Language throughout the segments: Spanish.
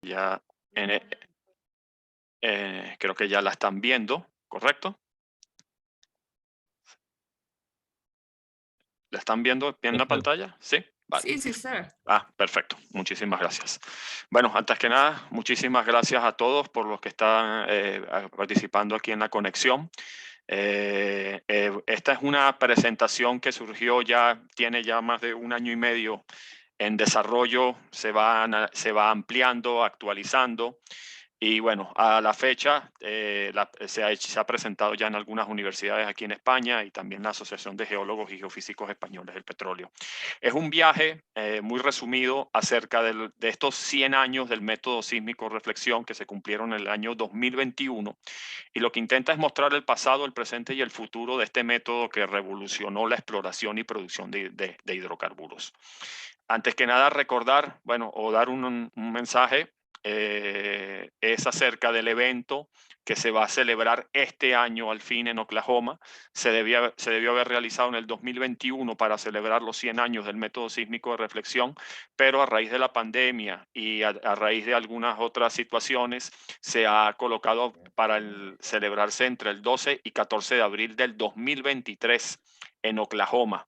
Ya creo que ya la están viendo, ¿correcto? ¿La están viendo bien en Yes, la sir. pantalla? Sí, vale. Sí, sí, sir. Perfecto. Muchísimas gracias. Bueno, antes que nada, muchísimas gracias a todos por los que están participando aquí en la conexión. Esta es una presentación que surgió ya, tiene ya más de un año y medio en desarrollo, se va ampliando, actualizando. Y bueno, a la fecha se ha presentado ya en algunas universidades aquí en España y también la Asociación de Geólogos y Geofísicos Españoles del Petróleo. Es un viaje muy resumido acerca de estos 100 años del método sísmico reflexión que se cumplieron en el año 2021 y lo que intenta es mostrar el pasado, el presente y el futuro de este método que revolucionó la exploración y producción de hidrocarburos. Antes que nada, recordar, bueno, o dar un mensaje, es acerca del evento que se va a celebrar este año al fin en Oklahoma. Se debió haber realizado en el 2021 para celebrar los 100 años del método sísmico de reflexión, pero a raíz de la pandemia y a raíz de algunas otras situaciones, se ha colocado para celebrarse entre el 12 y 14 de abril del 2023 en Oklahoma.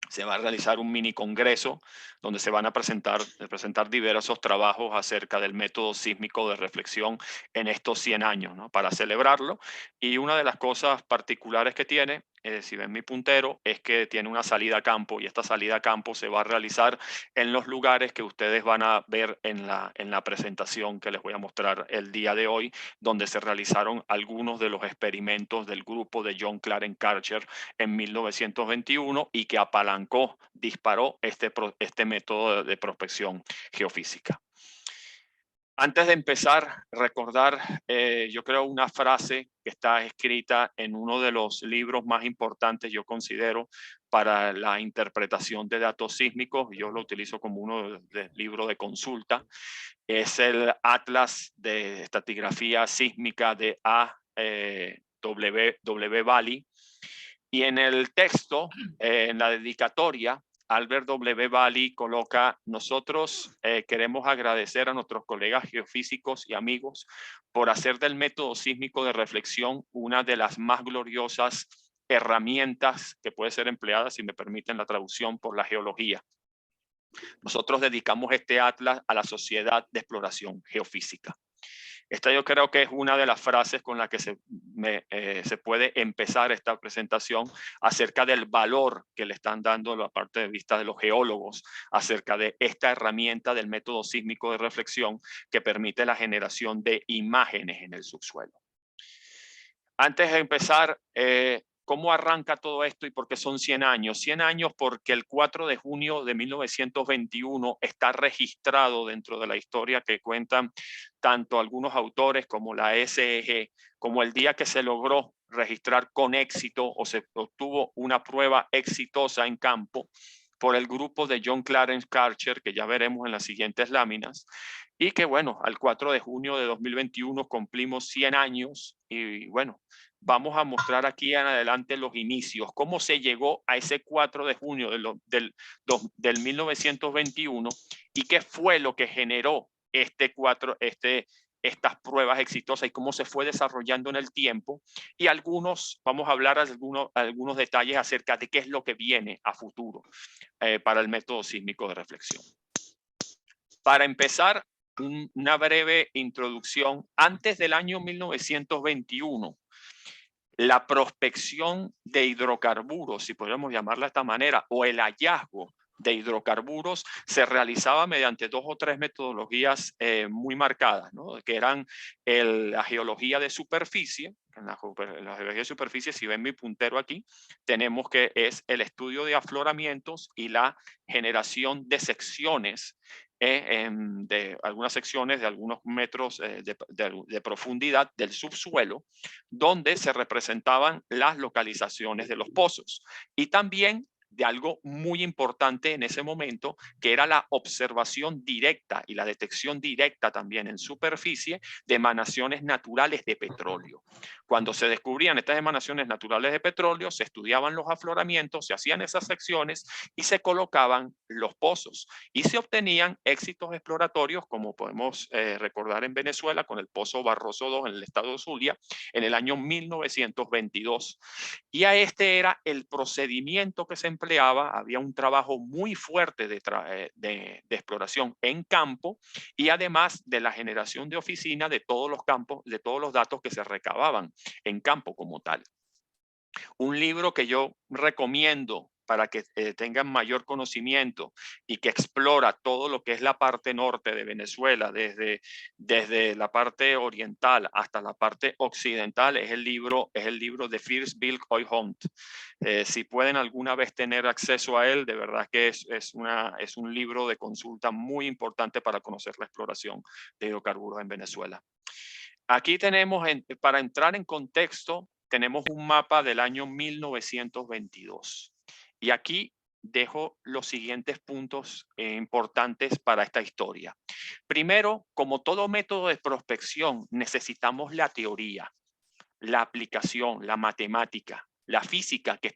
Se va a realizar un mini congreso donde se van a presentar diversos trabajos acerca del método sísmico de reflexión en estos 100 años, ¿no? Para celebrarlo. Y una de las cosas particulares que tiene, si ven mi puntero, es que tiene una salida a campo y esta salida a campo se va a realizar en los lugares que ustedes van a ver en la presentación que les voy a mostrar el día de hoy, donde se realizaron algunos de los experimentos del grupo de John Clarence Karcher en 1921 y que apalancó, disparó este método de prospección geofísica. Antes de empezar, recordar, yo creo, una frase que está escrita en uno de los libros más importantes, yo considero, para la interpretación de datos sísmicos. Yo lo utilizo como uno de libros de consulta. Es el Atlas de Estratigrafía Sísmica de W. Valley. Y en el texto, en la dedicatoria, Albert W. Bali coloca: nosotros queremos agradecer a nuestros colegas geofísicos y amigos por hacer del método sísmico de reflexión una de las más gloriosas herramientas que puede ser empleada, si me permiten la traducción, por la geología. Nosotros dedicamos este atlas a la Sociedad de Exploración Geofísica. Esta yo creo que es una de las frases con la que se puede empezar esta presentación acerca del valor que le están dando la parte de vista de los geólogos acerca de esta herramienta del método sísmico de reflexión que permite la generación de imágenes en el subsuelo. Antes de empezar, ¿cómo arranca todo esto y por qué son 100 años? 100 años porque el 4 de junio de 1921 está registrado dentro de la historia que cuentan tanto algunos autores como la SEG, como el día que se logró registrar con éxito o se obtuvo una prueba exitosa en campo por el grupo de John Clarence Karcher, que ya veremos en las siguientes láminas, y que bueno, al 4 de junio de 2021 cumplimos 100 años y bueno, vamos a mostrar aquí en adelante los inicios, cómo se llegó a ese 4 de junio del 1921 y qué fue lo que generó estas pruebas exitosas y cómo se fue desarrollando en el tiempo. Y vamos a hablar algunos detalles acerca de qué es lo que viene a futuro para el método sísmico de reflexión. Para empezar, una breve introducción. Antes del año 1921, la prospección de hidrocarburos, si podríamos llamarla de esta manera, o el hallazgo de hidrocarburos se realizaba mediante 2 o 3 metodologías muy marcadas, ¿no? Que eran la geología de superficie. En la geología de superficie, si ven mi puntero aquí, tenemos que es el estudio de afloramientos y la generación de secciones, de algunas secciones de algunos metros de profundidad del subsuelo, donde se representaban las localizaciones de los pozos. Y también de algo muy importante en ese momento, que era la observación directa y la detección directa también en superficie de emanaciones naturales de petróleo. Cuando se descubrían estas emanaciones naturales de petróleo, se estudiaban los afloramientos, se hacían esas secciones y se colocaban los pozos y se obtenían éxitos exploratorios, como podemos recordar en Venezuela con el pozo Barroso II en el estado de Zulia en el año 1922. Y a este era el procedimiento que se empleaba. Había un trabajo muy fuerte de exploración en campo y además de la generación de oficina de todos los campos, de todos los datos que se recababan en campo como tal. Un libro que yo recomiendo para que tengan mayor conocimiento y que explora todo lo que es la parte norte de Venezuela, desde la parte oriental hasta la parte occidental, es el libro de First Bill Oil Hunt. Si pueden alguna vez tener acceso a él, de verdad que es un libro de consulta muy importante para conocer la exploración de hidrocarburos en Venezuela. Aquí tenemos, para entrar en contexto, tenemos un mapa del año 1922. Y aquí dejo los siguientes puntos importantes para esta historia. Primero, como todo método de prospección, necesitamos la teoría, la aplicación, la matemática, la física que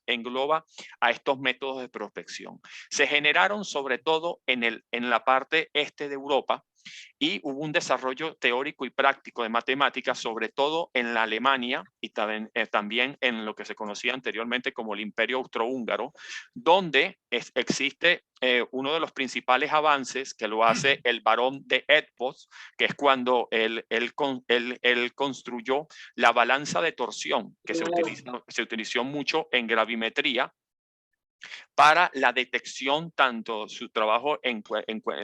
engloba a estos métodos de prospección. Se generaron sobre todo en la parte este de Europa, y hubo un desarrollo teórico y práctico de matemáticas, sobre todo en la Alemania y también en lo que se conocía anteriormente como el Imperio Austrohúngaro, donde existe uno de los principales avances que lo hace el barón de Edwards, que es cuando él construyó la balanza de torsión, que se utilizó mucho en gravimetría para la detección, tanto su trabajo en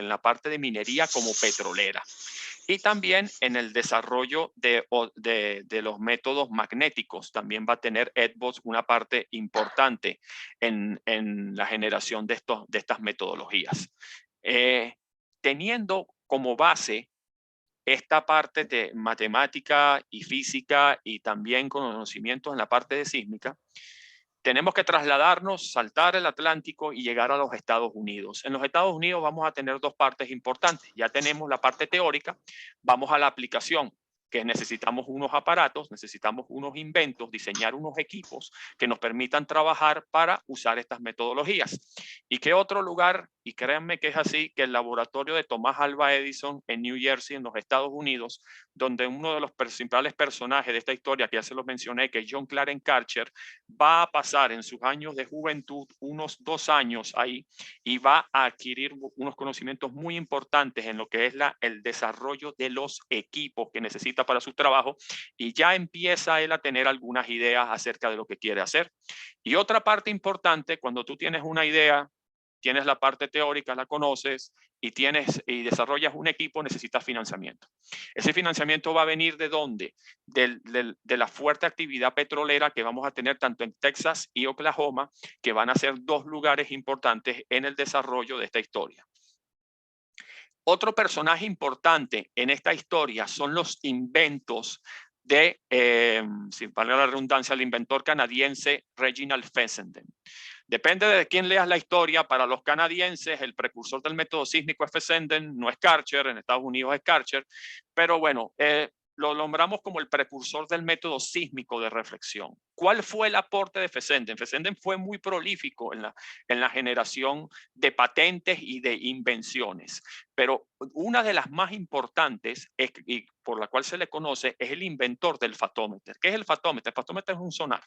la parte de minería como petrolera. Y también en el desarrollo de los métodos magnéticos. También va a tener Edwards una parte importante en la generación de estas metodologías. Teniendo como base esta parte de matemática y física y también conocimientos en la parte de sísmica, tenemos que trasladarnos, saltar el Atlántico y llegar a los Estados Unidos. En los Estados Unidos vamos a tener dos partes importantes. Ya tenemos la parte teórica, vamos a la aplicación, que necesitamos unos aparatos, necesitamos unos inventos, diseñar unos equipos que nos permitan trabajar para usar estas metodologías. ¿Y qué otro lugar? Y créanme que es así, que el laboratorio de Thomas Alva Edison en New Jersey, en los Estados Unidos, donde uno de los principales personajes de esta historia, que ya se los mencioné, que es John Clarence Karcher, va a pasar en sus años de juventud unos 2 años ahí y va a adquirir unos conocimientos muy importantes en lo que es el desarrollo de los equipos que necesita para su trabajo, y ya empieza él a tener algunas ideas acerca de lo que quiere hacer. Y otra parte importante, cuando tú tienes una idea, tienes la parte teórica, la conoces y desarrollas un equipo, necesitas financiamiento. Ese financiamiento va a venir ¿de dónde? De la fuerte actividad petrolera que vamos a tener tanto en Texas y Oklahoma, que van a ser dos lugares importantes en el desarrollo de esta historia. Otro personaje importante en esta historia son los inventos de, sin valga la redundancia, el inventor canadiense Reginald Fessenden. Depende de quién leas la historia. Para los canadienses, el precursor del método sísmico es Fessenden, no es Karcher. En Estados Unidos es Karcher, pero bueno, lo nombramos como el precursor del método sísmico de reflexión. ¿Cuál fue el aporte de Fessenden? Fessenden fue muy prolífico en la generación de patentes y de invenciones, pero una de las más importantes y por la cual se le conoce es el inventor del fatómetro. ¿Qué es el fatómetro? El fatómetro es un sonar.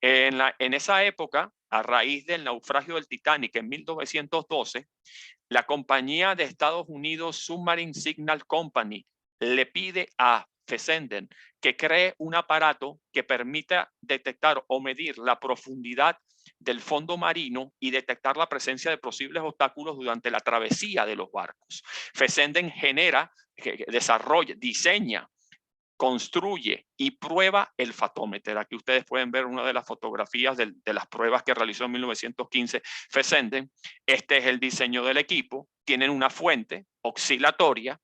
En esa época, a raíz del naufragio del Titanic en 1912, la compañía de Estados Unidos Submarine Signal Company le pide a Fessenden que cree un aparato que permita detectar o medir la profundidad del fondo marino y detectar la presencia de posibles obstáculos durante la travesía de los barcos. Fessenden desarrolla, diseña, construye y prueba el fatómetro. Aquí ustedes pueden ver una de las fotografías de las pruebas que realizó en 1915 Fessenden. Este es el diseño del equipo. Tienen una fuente oscilatoria,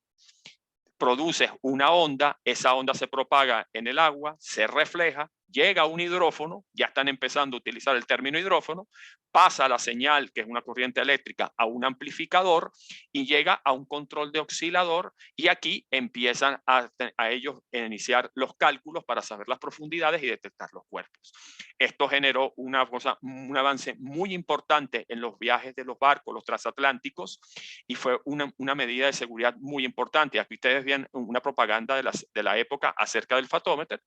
produce una onda, esa onda se propaga en el agua, se refleja llega a un hidrófono, ya están empezando a utilizar el término hidrófono, pasa la señal, que es una corriente eléctrica, a un amplificador y llega a un control de oscilador, y aquí empiezan a ellos iniciar los cálculos para saber las profundidades y detectar los cuerpos. Esto generó un avance muy importante en los viajes de los barcos, los transatlánticos, y fue una medida de seguridad muy importante. Aquí ustedes ven una propaganda de la época acerca del fatómetro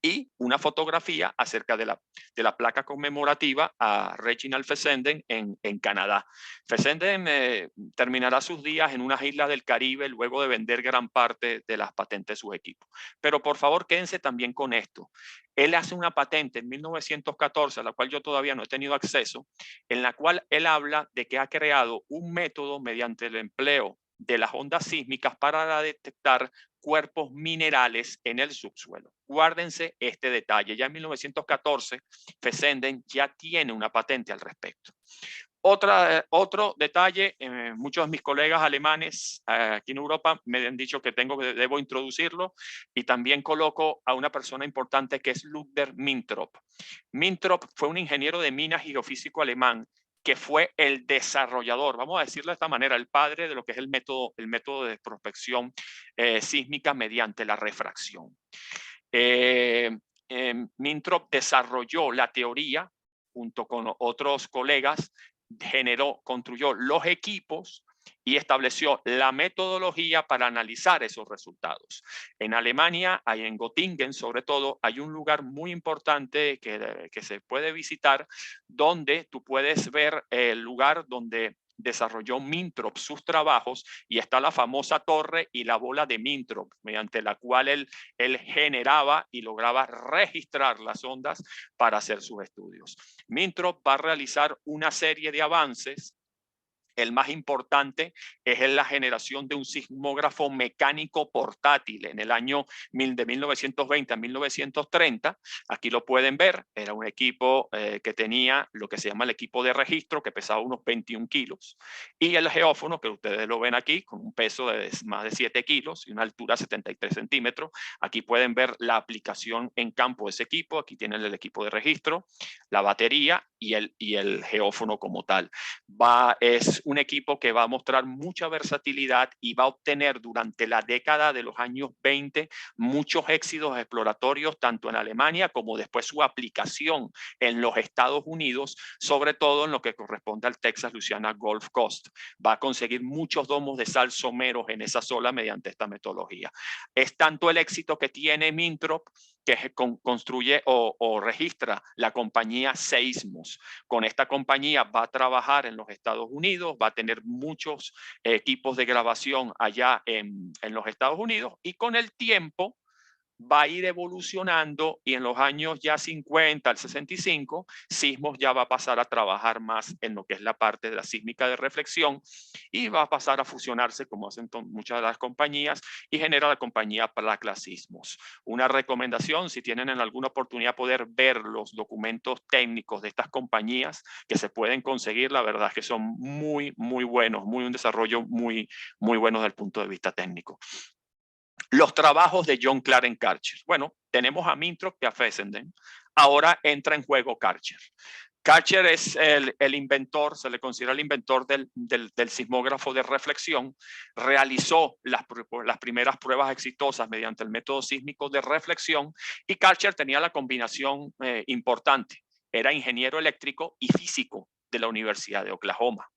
y una fotografía acerca de la placa conmemorativa a Reginald Fessenden en Canadá. Fessenden terminará sus días en unas islas del Caribe luego de vender gran parte de las patentes de sus equipos. Pero por favor, quédense también con esto. Él hace una patente en 1914, a la cual yo todavía no he tenido acceso, en la cual él habla de que ha creado un método mediante el empleo de las ondas sísmicas para detectar cuerpos minerales en el subsuelo. Guárdense este detalle. Ya en 1914, Fessenden ya tiene una patente al respecto. Otro detalle, muchos de mis colegas alemanes aquí en Europa me han dicho que debo introducirlo, y también coloco a una persona importante que es Ludger Mintrop. Mintrop fue un ingeniero de minas y geofísico alemán que fue el desarrollador, vamos a decirlo de esta manera, el padre de lo que es el método de prospección sísmica mediante la refracción. Mintrop desarrolló la teoría junto con otros colegas, construyó los equipos y estableció la metodología para analizar esos resultados. En Alemania, en Göttingen sobre todo, hay un lugar muy importante que se puede visitar, donde tú puedes ver el lugar donde desarrolló Mintrop sus trabajos, y está la famosa torre y la bola de Mintrop, mediante la cual él generaba y lograba registrar las ondas para hacer sus estudios. Mintrop va a realizar una serie de avances. El más importante es en la generación de un sismógrafo mecánico portátil en el año de 1920 a 1930. Aquí lo pueden ver, era un equipo que tenía lo que se llama el equipo de registro, que pesaba unos 21 kilos, y el geófono, que ustedes lo ven aquí, con un peso de más de 7 kilos y una altura de 73 centímetros. Aquí pueden ver la aplicación en campo de ese equipo. Aquí tienen el equipo de registro, la batería y el geófono como tal. Es un equipo que va a mostrar mucha versatilidad y va a obtener durante la década de los años 20 muchos éxitos exploratorios, tanto en Alemania como después su aplicación en los Estados Unidos, sobre todo en lo que corresponde al Texas Louisiana Gulf Coast. Va a conseguir muchos domos de sal someros en esa zona mediante esta metodología. Es tanto el éxito que tiene Mintrop, que construye o registra la compañía Seismos. Con esta compañía va a trabajar en los Estados Unidos, va a tener muchos equipos de grabación allá en los Estados Unidos, y con el tiempo va a ir evolucionando, y en los años ya 50 al 65, Sismos ya va a pasar a trabajar más en lo que es la parte de la sísmica de reflexión, y va a pasar a fusionarse, como hacen muchas de las compañías, y genera la compañía Placla Sismos. Una recomendación, si tienen en alguna oportunidad poder ver los documentos técnicos de estas compañías que se pueden conseguir, la verdad es que son muy, muy buenos, un desarrollo muy, muy bueno desde el punto de vista técnico. Los trabajos de John Clarence Karcher. Bueno, tenemos a Mintrop y a Fessenden. Ahora entra en juego Karcher. Karcher es el inventor, se le considera el inventor del sismógrafo de reflexión. Realizó las primeras pruebas exitosas mediante el método sísmico de reflexión, y Karcher tenía la combinación importante. Era ingeniero eléctrico y físico de la Universidad de Oklahoma.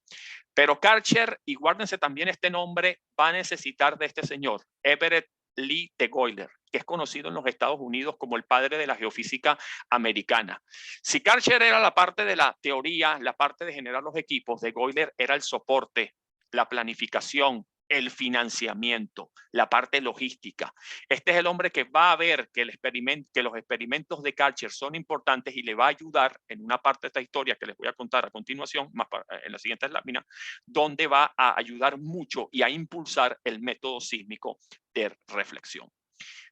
Pero Karcher, y guárdense también este nombre, va a necesitar de este señor, Everett Lee de Goyler, que es conocido en los Estados Unidos como el padre de la geofísica americana. Si Karcher era la parte de la teoría, la parte de generar los equipos, de Goyler era el soporte, la planificación, el financiamiento, la parte llogística. Este es el hombre que va a ver que los experimentos de Karcher son importantes, y le va a ayudar en una parte de esta historia que les voy a contar a continuación, en la siguiente lámina, donde va a ayudar mucho y a impulsar el método sísmico de reflexión.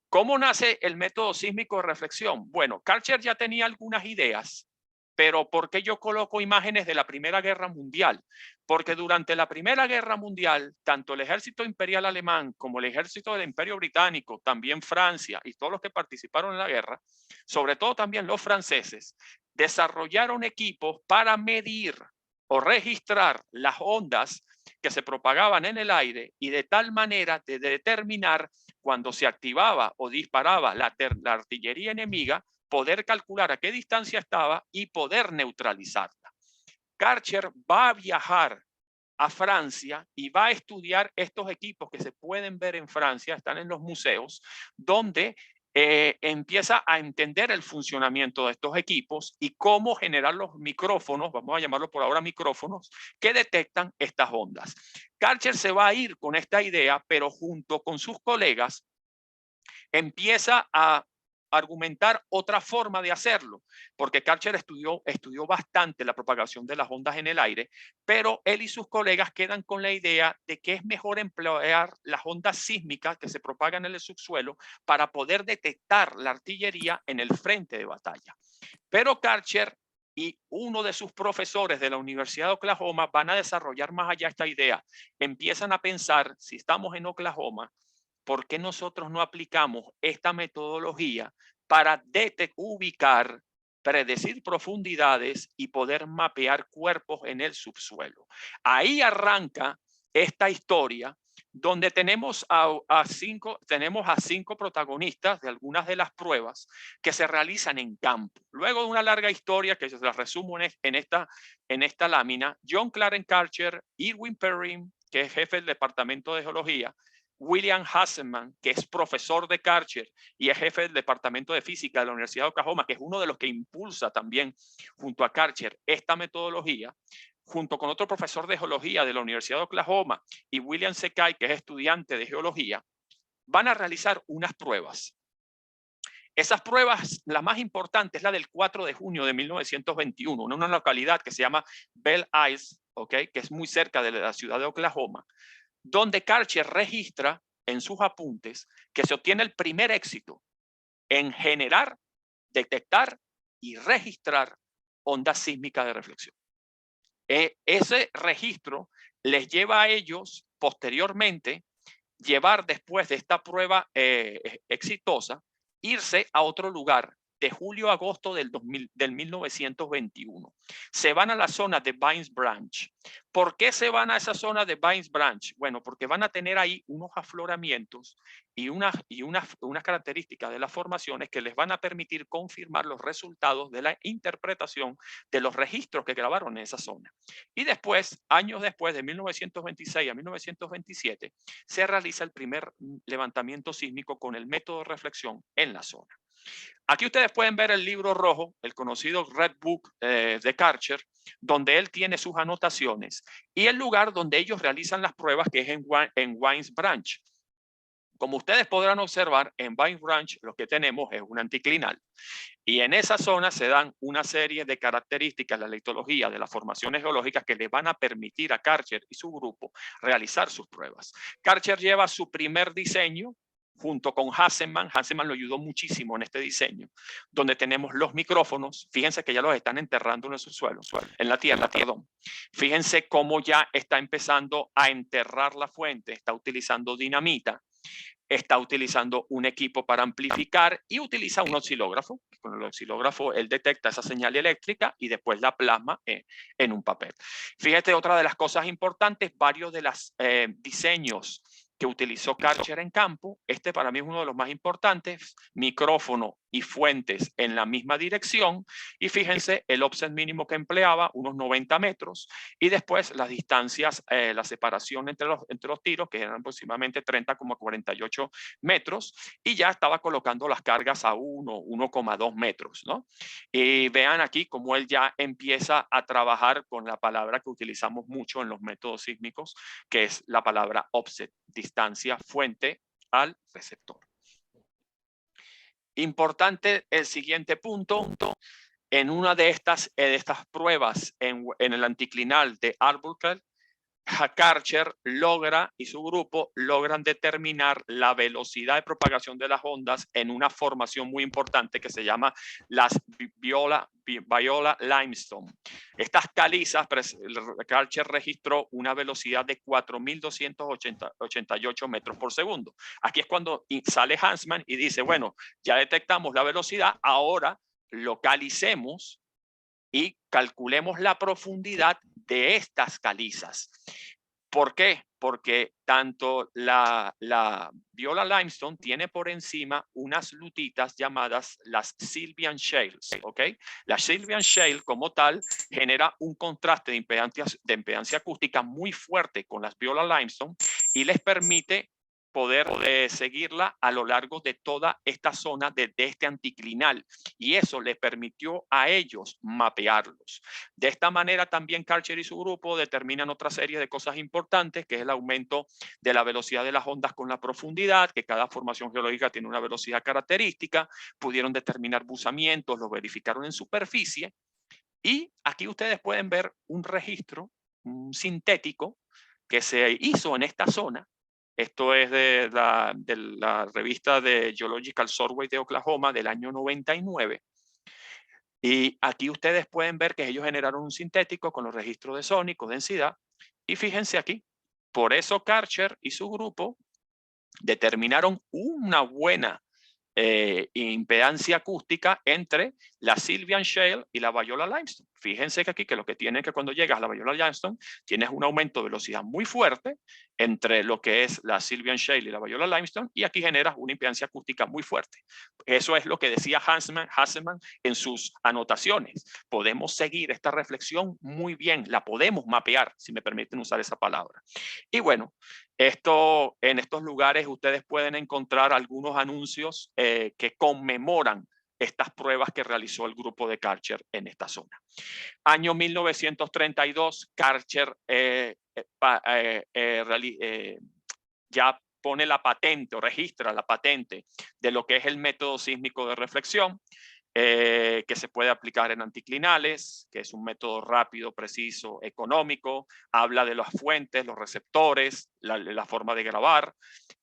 ¿Cómo nace el método sísmico de reflexión? Bueno, Karcher ya tenía algunas ideas Pero ¿por qué yo coloco imágenes de la Primera Guerra Mundial? Porque durante la Primera Guerra Mundial, tanto el ejército imperial alemán como el ejército del Imperio Británico, también Francia y todos los que participaron en la guerra, sobre todo también los franceses, desarrollaron equipos para medir o registrar las ondas que se propagaban en el aire y de tal manera de determinar cuando se activaba o disparaba la artillería enemiga, poder calcular a qué distancia estaba y poder neutralizarla. Karcher va a viajar a Francia y va a estudiar estos equipos que se pueden ver en Francia, están en los museos, donde empieza a entender el funcionamiento de estos equipos y cómo generar los micrófonos, vamos a llamarlo por ahora micrófonos, que detectan estas ondas. Karcher se va a ir con esta idea, pero junto con sus colegas empieza a argumentar otra forma de hacerlo, porque Karcher estudió bastante la propagación de las ondas en el aire, pero él y sus colegas quedan con la idea de que es mejor emplear las ondas sísmicas que se propagan en el subsuelo para poder detectar la artillería en el frente de batalla. Pero Karcher y uno de sus profesores de la Universidad de Oklahoma van a desarrollar más allá esta idea. Empiezan a pensar, si estamos en Oklahoma, ¿por qué nosotros no aplicamos esta metodología para ubicar, predecir profundidades y poder mapear cuerpos en el subsuelo? Ahí arranca esta historia donde tenemos a cinco protagonistas de algunas de las pruebas que se realizan en campo. Luego de una larga historia que se la resumo en esta lámina, John Clarence Karcher, Irwin Perrin, que es jefe del Departamento de Geología, William Hasselman, que es profesor de Karcher y es jefe del Departamento de Física de la Universidad de Oklahoma, que es uno de los que impulsa también junto a Karcher esta metodología, junto con otro profesor de geología de la Universidad de Oklahoma y William Sekai, que es estudiante de geología, van a realizar unas pruebas. Esas pruebas, la más importante es la del 4 de junio de 1921, en una localidad que se llama Belle Isle, ¿okay? Que es muy cerca de la ciudad de Oklahoma, donde Karcher registra en sus apuntes que se obtiene el primer éxito en generar, detectar y registrar ondas sísmicas de reflexión. Ese registro les lleva a ellos posteriormente llevar después de esta prueba exitosa, irse a otro lugar de julio a agosto del 1921. Se van a la zona de Vines Branch. ¿Por qué se van a esa zona de Vines Branch? Bueno, porque van a tener ahí unos afloramientos y unas características de las formaciones que les van a permitir confirmar los resultados de la interpretación de los registros que grabaron en esa zona. Y después, años después, de 1926 a 1927, se realiza el primer levantamiento sísmico con el método de reflexión en la zona. Aquí ustedes pueden ver el libro rojo, el conocido Red Book de Karcher, donde él tiene sus anotaciones y el lugar donde ellos realizan las pruebas, que es en Vines Branch. Como ustedes podrán observar, en Vines Branch lo que tenemos es un anticlinal. Y en esa zona se dan una serie de características, la litología de las formaciones geológicas que le van a permitir a Karcher y su grupo realizar sus pruebas. Karcher lleva su primer diseño junto con Hasselman. Hasselman lo ayudó muchísimo en este diseño, donde tenemos los micrófonos. Fíjense que ya los están enterrando en el subsuelo, en la tierra, perdón. Fíjense cómo ya está empezando a enterrar la fuente, está utilizando dinamita, está utilizando un equipo para amplificar y utiliza un oscilógrafo. Con el oscilógrafo él detecta esa señal eléctrica y después la plasma en un papel. Fíjate, otra de las cosas importantes, varios de los diseños que utilizó Karcher en campo, este para mí es uno de los más importantes, micrófono y fuentes en la misma dirección, y fíjense el offset mínimo que empleaba, unos 90 metros, y después las distancias, la separación entre los tiros, que eran aproximadamente 30,48 metros, y ya estaba colocando las cargas a 1,2 metros, ¿no? Y vean aquí cómo él ya empieza a trabajar con la palabra que utilizamos mucho en los métodos sísmicos, que es la palabra offset, distancia fuente al receptor. Importante el siguiente punto. En una de estas pruebas en el anticlinal de Albuquerque, Karcher logra y su grupo logran determinar la velocidad de propagación de las ondas en una formación muy importante que se llama las Viola Limestone. Estas calizas, Karcher registró una velocidad de 4.288 metros por segundo. Aquí es cuando sale Huntsman y dice, bueno, ya detectamos la velocidad, ahora localicemos y calculemos la profundidad de estas calizas. ¿Por qué? Porque tanto la Viola Limestone tiene por encima unas lutitas llamadas las Sylvian Shales, ¿ok? La Sylvian Shale como tal genera un contraste de impedancia acústica muy fuerte con las Viola Limestone y les permite poder seguirla a lo largo de toda esta zona de este anticlinal, y eso le permitió a ellos mapearlos. De esta manera también Karcher y su grupo determinan otra serie de cosas importantes, que es el aumento de la velocidad de las ondas con la profundidad, que cada formación geológica tiene una velocidad característica, pudieron determinar buzamientos, los verificaron en superficie, y aquí ustedes pueden ver un registro sintético que se hizo en esta zona. Esto es de la revista de Geological Survey de Oklahoma del año 99. Y aquí ustedes pueden ver que ellos generaron un sintético con los registros de sónico, densidad. Y fíjense aquí, por eso Karcher y su grupo determinaron una buena impedancia acústica entre la Sylvian Shale y la Viola Limestone. Fíjense que aquí que lo que tienen que cuando llegas a la Viola Limestone tienes un aumento de velocidad muy fuerte entre lo que es la Sylvian Shale y la Viola Limestone, y aquí generas una impedancia acústica muy fuerte. Eso es lo que decía Hasselman en sus anotaciones. Podemos seguir esta reflexión muy bien, la podemos mapear, si me permiten usar esa palabra. Y bueno, en estos lugares ustedes pueden encontrar algunos anuncios que conmemoran estas pruebas que realizó el grupo de Karcher en esta zona. Año 1932, Karcher ya pone la patente o registra la patente de lo que es el método sísmico de reflexión, que se puede aplicar en anticlinales, que es un método rápido, preciso, económico. Habla de las fuentes, los receptores, la forma de grabar,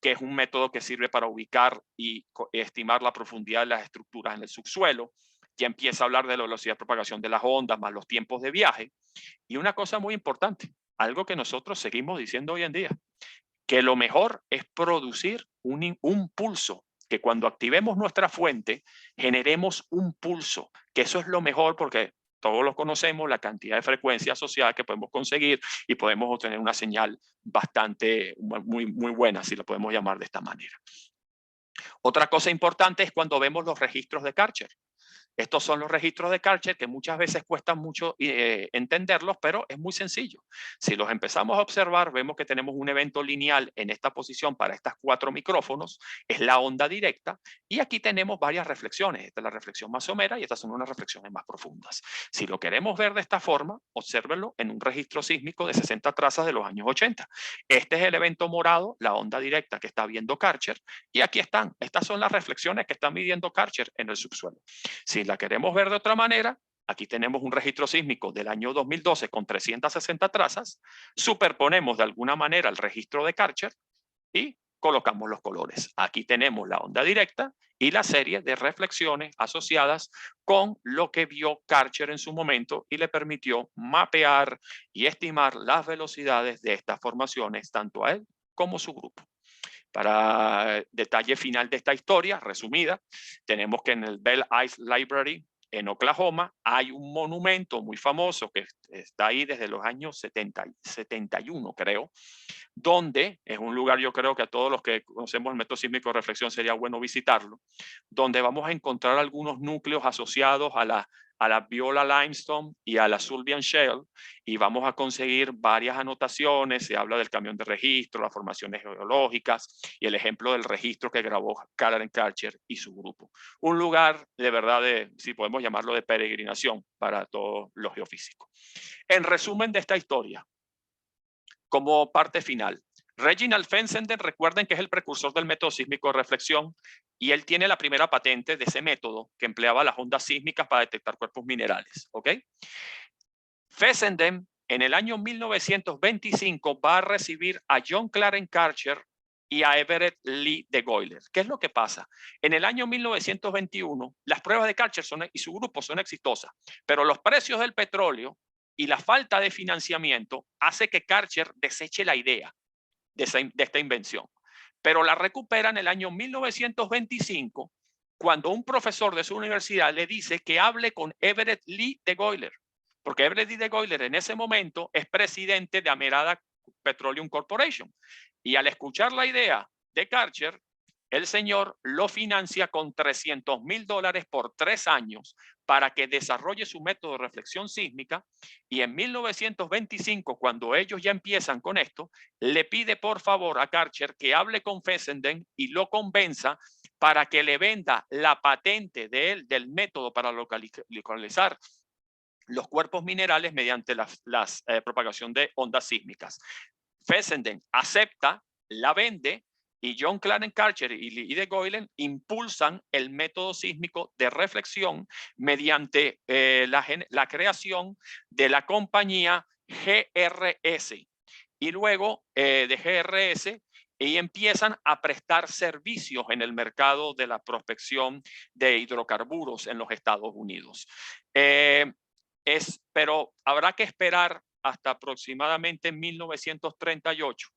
que es un método que sirve para ubicar y estimar la profundidad de las estructuras en el subsuelo. Ya empieza a hablar de la velocidad de propagación de las ondas, más los tiempos de viaje. Y una cosa muy importante, algo que nosotros seguimos diciendo hoy en día, que lo mejor es producir un pulso, que cuando activemos nuestra fuente generemos un pulso, que eso es lo mejor porque todos lo conocemos, la cantidad de frecuencia asociada que podemos conseguir, y podemos obtener una señal bastante, muy buena, si lo podemos llamar de esta manera. Otra cosa importante es cuando vemos los registros de Karcher. Estos son los registros de Karcher que muchas veces cuesta mucho entenderlos, pero es muy sencillo. Si los empezamos a observar, vemos que tenemos un evento lineal en esta posición para estas 4 micrófonos, es la onda directa, y aquí tenemos varias reflexiones. Esta es la reflexión más somera y estas son unas reflexiones más profundas. Si lo queremos ver de esta forma, obsérvenlo en un registro sísmico de 60 trazas de los años 80. Este es el evento morado, la onda directa que está viendo Karcher, y aquí están. Estas son las reflexiones que está midiendo Karcher en el subsuelo. Si la queremos ver de otra manera, aquí tenemos un registro sísmico del año 2012 con 360 trazas, superponemos de alguna manera el registro de Karcher y colocamos los colores. Aquí tenemos la onda directa y la serie de reflexiones asociadas con lo que vio Karcher en su momento y le permitió mapear y estimar las velocidades de estas formaciones, tanto a él como a su grupo. Para detalle final de esta historia, resumida, tenemos que en el Bell Ice Library en Oklahoma hay un monumento muy famoso que está ahí desde los años 71, creo, donde es un lugar, yo creo que a todos los que conocemos el método sísmico de reflexión sería bueno visitarlo, donde vamos a encontrar algunos núcleos asociados a la Viola Limestone y a la Sylvian Shale, y vamos a conseguir varias anotaciones. Se habla del camión de registro, las formaciones geológicas y el ejemplo del registro que grabó Karen Karcher y su grupo. Un lugar de verdad, si podemos llamarlo, de peregrinación para todos los geofísicos. En resumen de esta historia, como parte final, Reginald Fessenden, recuerden que es el precursor del método sísmico de reflexión, y él tiene la primera patente de ese método que empleaba las ondas sísmicas para detectar cuerpos minerales. ¿Ok? Fessenden en el año 1925 va a recibir a John Clarence Karcher y a Everett Lee de Goyler. ¿Qué es lo que pasa? En el año 1921, las pruebas de Karcher y su grupo son exitosas, pero los precios del petróleo y la falta de financiamiento hace que Karcher deseche la idea de esta invención. Pero la recupera en el año 1925, cuando un profesor de su universidad le dice que hable con Everett Lee de Goyler, porque Everett Lee de Goyler en ese momento es presidente de Amerada Petroleum Corporation. Y al escuchar la idea de Karcher, el señor lo financia con $300,000 por 3 años para que desarrolle su método de reflexión sísmica. Y en 1925, cuando ellos ya empiezan con esto, le pide por favor a Karcher que hable con Fessenden y lo convenza para que le venda la patente de él del método para localizar los cuerpos minerales mediante la propagación de ondas sísmicas. Fessenden acepta, la vende, y John Clarence Karcher y Lee de Goyler impulsan el método sísmico de reflexión mediante la creación de la compañía GRS. Y luego de GRS, y empiezan a prestar servicios en el mercado de la prospección de hidrocarburos en los Estados Unidos. Pero habrá que esperar hasta aproximadamente 1938,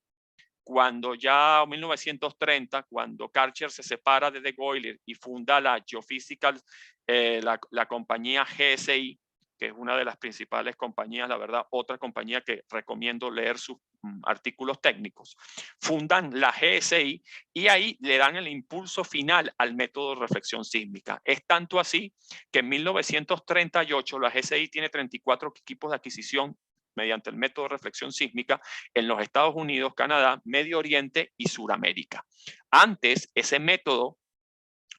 cuando ya 1930, cuando Karcher se separa de Goyler y funda la Geophysical, la compañía GSI, que es una de las principales compañías, la verdad, otra compañía que recomiendo leer sus artículos técnicos, fundan la GSI y ahí le dan el impulso final al método de reflexión sísmica. Es tanto así que en 1938 la GSI tiene 34 equipos de adquisición mediante el método de reflexión sísmica en los Estados Unidos, Canadá, Medio Oriente y Suramérica. Antes, ese método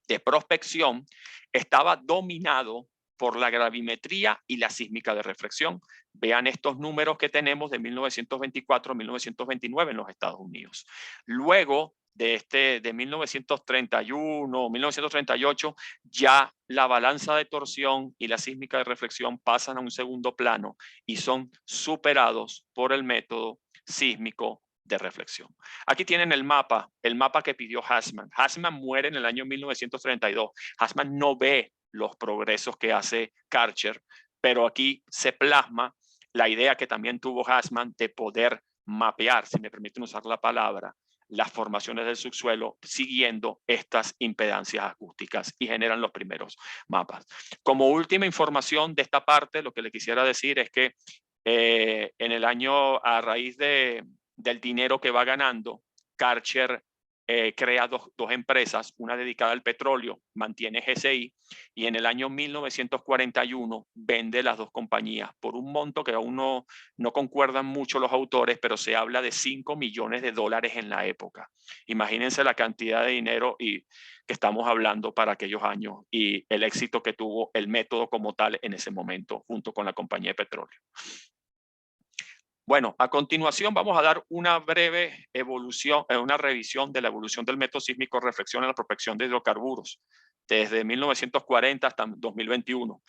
de prospección estaba dominado por la gravimetría y la sísmica de reflexión. Vean estos números que tenemos de 1924 a 1929 en los Estados Unidos. Luego de 1931, 1938, ya la balanza de torsión y la sísmica de reflexión pasan a un segundo plano y son superados por el método sísmico de reflexión. Aquí tienen el mapa que pidió Hassman. Hassman muere en el año 1932. Hassman no ve los progresos que hace Karcher, pero aquí se plasma la idea que también tuvo Hassman de poder mapear, si me permiten usar la palabra, las formaciones del subsuelo siguiendo estas impedancias acústicas y generan los primeros mapas. Como última información de esta parte, lo que le quisiera decir es que en el año, a raíz del dinero que va ganando, Karcher crea dos empresas, una dedicada al petróleo, mantiene GSI, y en el año 1941 vende las dos compañías por un monto que aún no concuerdan mucho los autores, pero se habla de $5 millones en la época. Imagínense la cantidad de dinero que estamos hablando para aquellos años y el éxito que tuvo el método como tal en ese momento, junto con la compañía de petróleo. Bueno, a continuación vamos a dar una breve una revisión de la evolución del método sísmico de reflexión en la prospección de hidrocarburos desde 1940 hasta 2021.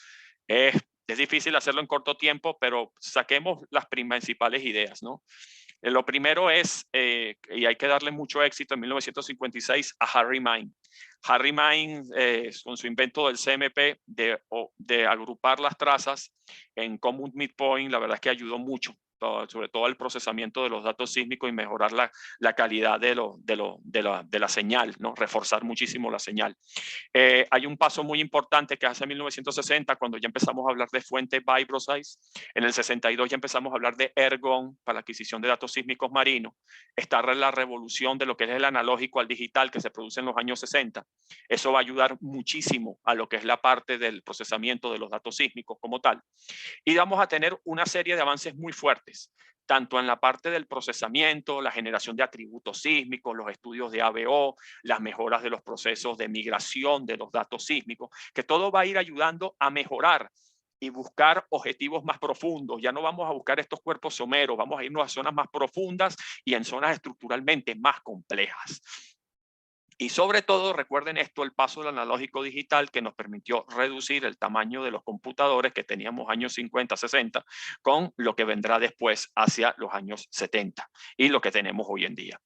Es difícil hacerlo en corto tiempo, pero saquemos las principales ideas, ¿no? Lo primero es, y hay que darle mucho éxito, en 1956 a Harry Mine. Harry Mine, con su invento del CMP de agrupar las trazas en Common Midpoint, la verdad es que ayudó mucho, sobre todo el procesamiento de los datos sísmicos y mejorar la calidad de la señal, ¿no? Reforzar muchísimo la señal. Hay un paso muy importante que hace 1960, cuando ya empezamos a hablar de fuentes vibroseis. En el 62 ya empezamos a hablar de Ergon para la adquisición de datos sísmicos marinos. Está la revolución de lo que es el analógico al digital que se produce en los años 60. Eso va a ayudar muchísimo a lo que es la parte del procesamiento de los datos sísmicos como tal. Y vamos a tener una serie de avances muy fuertes, tanto en la parte del procesamiento, la generación de atributos sísmicos, los estudios de ABO, las mejoras de los procesos de migración de los datos sísmicos, que todo va a ir ayudando a mejorar y buscar objetivos más profundos. Ya no vamos a buscar estos cuerpos someros, vamos a irnos a zonas más profundas y en zonas estructuralmente más complejas. Y sobre todo, recuerden esto, el paso del analógico digital que nos permitió reducir el tamaño de los computadores que teníamos años 50, 60, con lo que vendrá después hacia los años 70 y lo que tenemos hoy en día.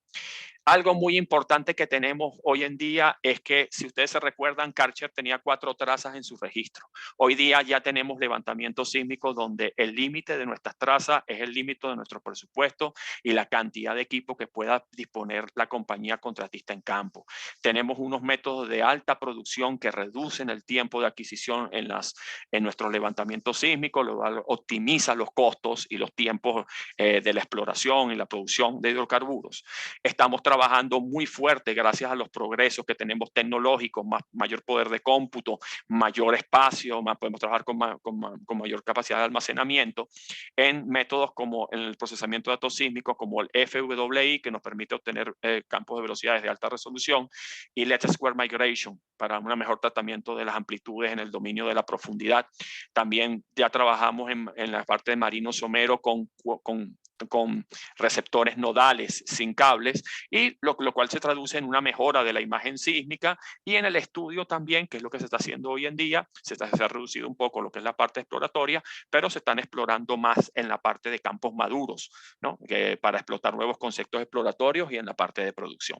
Algo muy importante que tenemos hoy en día es que, si ustedes se recuerdan, Karcher tenía 4 trazas en su registro. Hoy día ya tenemos levantamientos sísmicos donde el límite de nuestras trazas es el límite de nuestro presupuesto y la cantidad de equipo que pueda disponer la compañía contratista en campo. Tenemos unos métodos de alta producción que reducen el tiempo de adquisición en nuestros levantamientos sísmicos, lo cual optimiza los costos y los tiempos de la exploración y la producción de hidrocarburos. Estamos trabajando muy fuerte gracias a los progresos que tenemos tecnológicos, mayor poder de cómputo, mayor espacio, podemos trabajar con mayor capacidad de almacenamiento en métodos como en el procesamiento de datos sísmicos, como el FWI, que nos permite obtener campos de velocidades de alta resolución, y Least Square Migration para un mejor tratamiento de las amplitudes en el dominio de la profundidad. También ya trabajamos en la parte de marino somero con receptores nodales sin cables, y lo cual se traduce en una mejora de la imagen sísmica, y en el estudio también, que es lo que se está haciendo hoy en día, se ha reducido un poco lo que es la parte exploratoria, pero se están explorando más en la parte de campos maduros, ¿no? Para explotar nuevos conceptos exploratorios y en la parte de producción.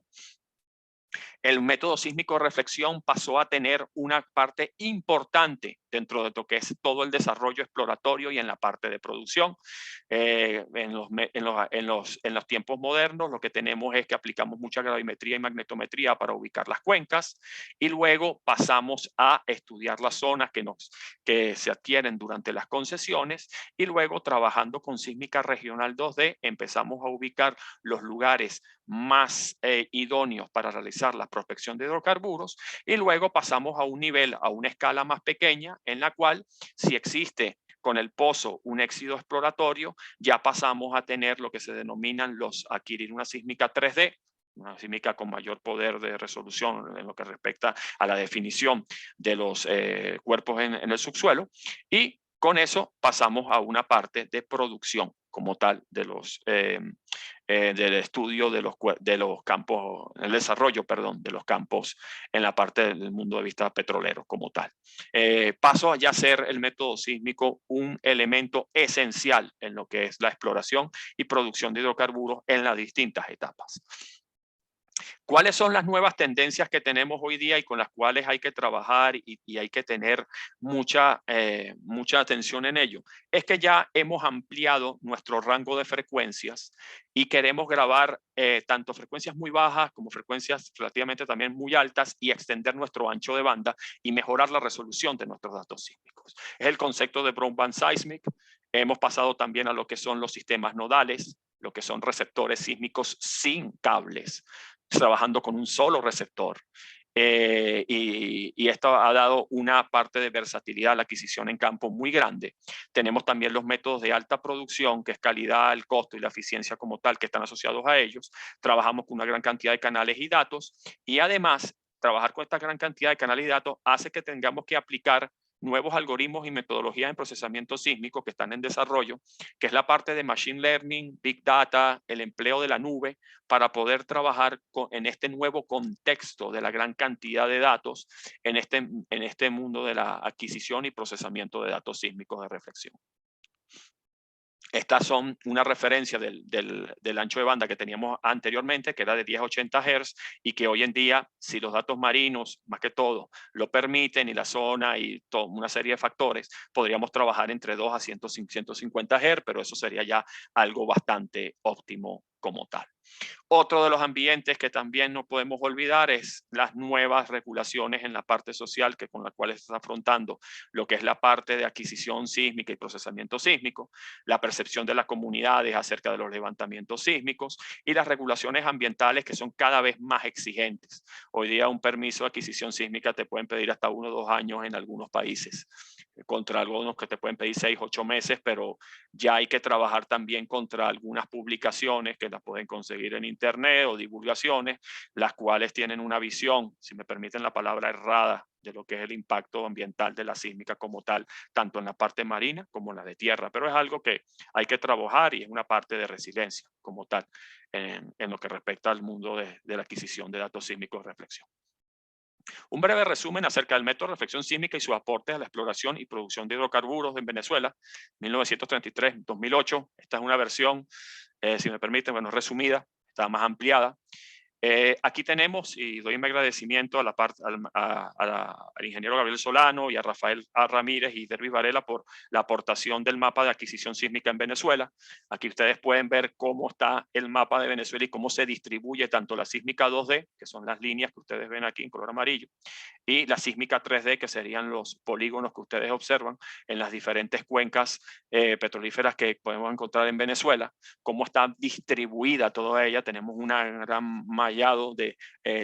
El método sísmico de reflexión pasó a tener una parte importante dentro de lo que es todo el desarrollo exploratorio y en la parte de producción. En los tiempos modernos lo que tenemos es que aplicamos mucha gravimetría y magnetometría para ubicar las cuencas, y luego pasamos a estudiar las zonas que se adquieren durante las concesiones, y luego, trabajando con sísmica regional 2D, empezamos a ubicar los lugares más idóneos para realizar la prospección de hidrocarburos, y luego pasamos a un nivel, a una escala más pequeña, en la cual, si existe con el pozo un éxito exploratorio, ya pasamos a tener lo que se denominan adquirir una sísmica 3D, una sísmica con mayor poder de resolución en lo que respecta a la definición de los cuerpos en el subsuelo, y con eso pasamos a una parte de producción como tal del estudio de los campos, el desarrollo, perdón, de los campos en la parte del mundo de vista petrolero como tal. Paso a ya ser el método sísmico un elemento esencial en lo que es la exploración y producción de hidrocarburos en las distintas etapas. ¿Cuáles son las nuevas tendencias que tenemos hoy día y con las cuales hay que trabajar y hay que tener mucha atención en ello? Es que ya hemos ampliado nuestro rango de frecuencias y queremos grabar tanto frecuencias muy bajas como frecuencias relativamente también muy altas, y extender nuestro ancho de banda y mejorar la resolución de nuestros datos sísmicos. Es el concepto de broadband seismic. Hemos pasado también a lo que son los sistemas nodales, lo que son receptores sísmicos sin cables, trabajando con un solo receptor. Y esto ha dado una parte de versatilidad a la adquisición en campo muy grande. Tenemos también los métodos de alta producción, que es calidad, el costo y la eficiencia como tal, que están asociados a ellos. Trabajamos con una gran cantidad de canales y datos, y además trabajar con esta gran cantidad de canales y datos hace que tengamos que aplicar nuevos algoritmos y metodologías en procesamiento sísmico que están en desarrollo, que es la parte de Machine Learning, Big Data, el empleo de la nube, para poder trabajar en este nuevo contexto de la gran cantidad de datos en este mundo de la adquisición y procesamiento de datos sísmicos de reflexión. Estas son una referencia del ancho de banda que teníamos anteriormente, que era de 10 a 80 Hz, y que hoy en día, si los datos marinos, más que todo, lo permiten, y la zona y toda una serie de factores, podríamos trabajar entre 2 a 150 Hz, pero eso sería ya algo bastante óptimo como tal. Otro de los ambientes que también no podemos olvidar es las nuevas regulaciones en la parte social con la cual está afrontando lo que es la parte de adquisición sísmica y procesamiento sísmico, la percepción de las comunidades acerca de los levantamientos sísmicos y las regulaciones ambientales, que son cada vez más exigentes. Hoy día un permiso de adquisición sísmica te pueden pedir hasta 1 o 2 años en algunos países. contra algunos que te pueden pedir 6, 8 meses, pero ya hay que trabajar también contra algunas publicaciones que las pueden conseguir en internet o divulgaciones, las cuales tienen una visión, si me permiten la palabra, errada de lo que es el impacto ambiental de la sísmica como tal, tanto en la parte marina como en la de tierra, pero es algo que hay que trabajar y es una parte de resiliencia como tal en lo que respecta al mundo de la adquisición de datos sísmicos de reflexión. Un breve resumen acerca del método de reflexión sísmica y sus aportes a la exploración y producción de hidrocarburos en Venezuela, 1933-2008. Esta es una versión, si me permiten, bueno, resumida, está más ampliada. Aquí tenemos, y doy mi agradecimiento a al ingeniero Gabriel Solano y a Rafael A. Ramírez y Dervis Varela por la aportación del mapa de adquisición sísmica en Venezuela. Aquí ustedes pueden ver cómo está el mapa de Venezuela y cómo se distribuye tanto la sísmica 2D, que son las líneas que ustedes ven aquí en color amarillo, y la sísmica 3D, que serían los polígonos que ustedes observan en las diferentes cuencas petrolíferas que podemos encontrar en Venezuela, cómo está distribuida toda ella. Tenemos una gran mallado de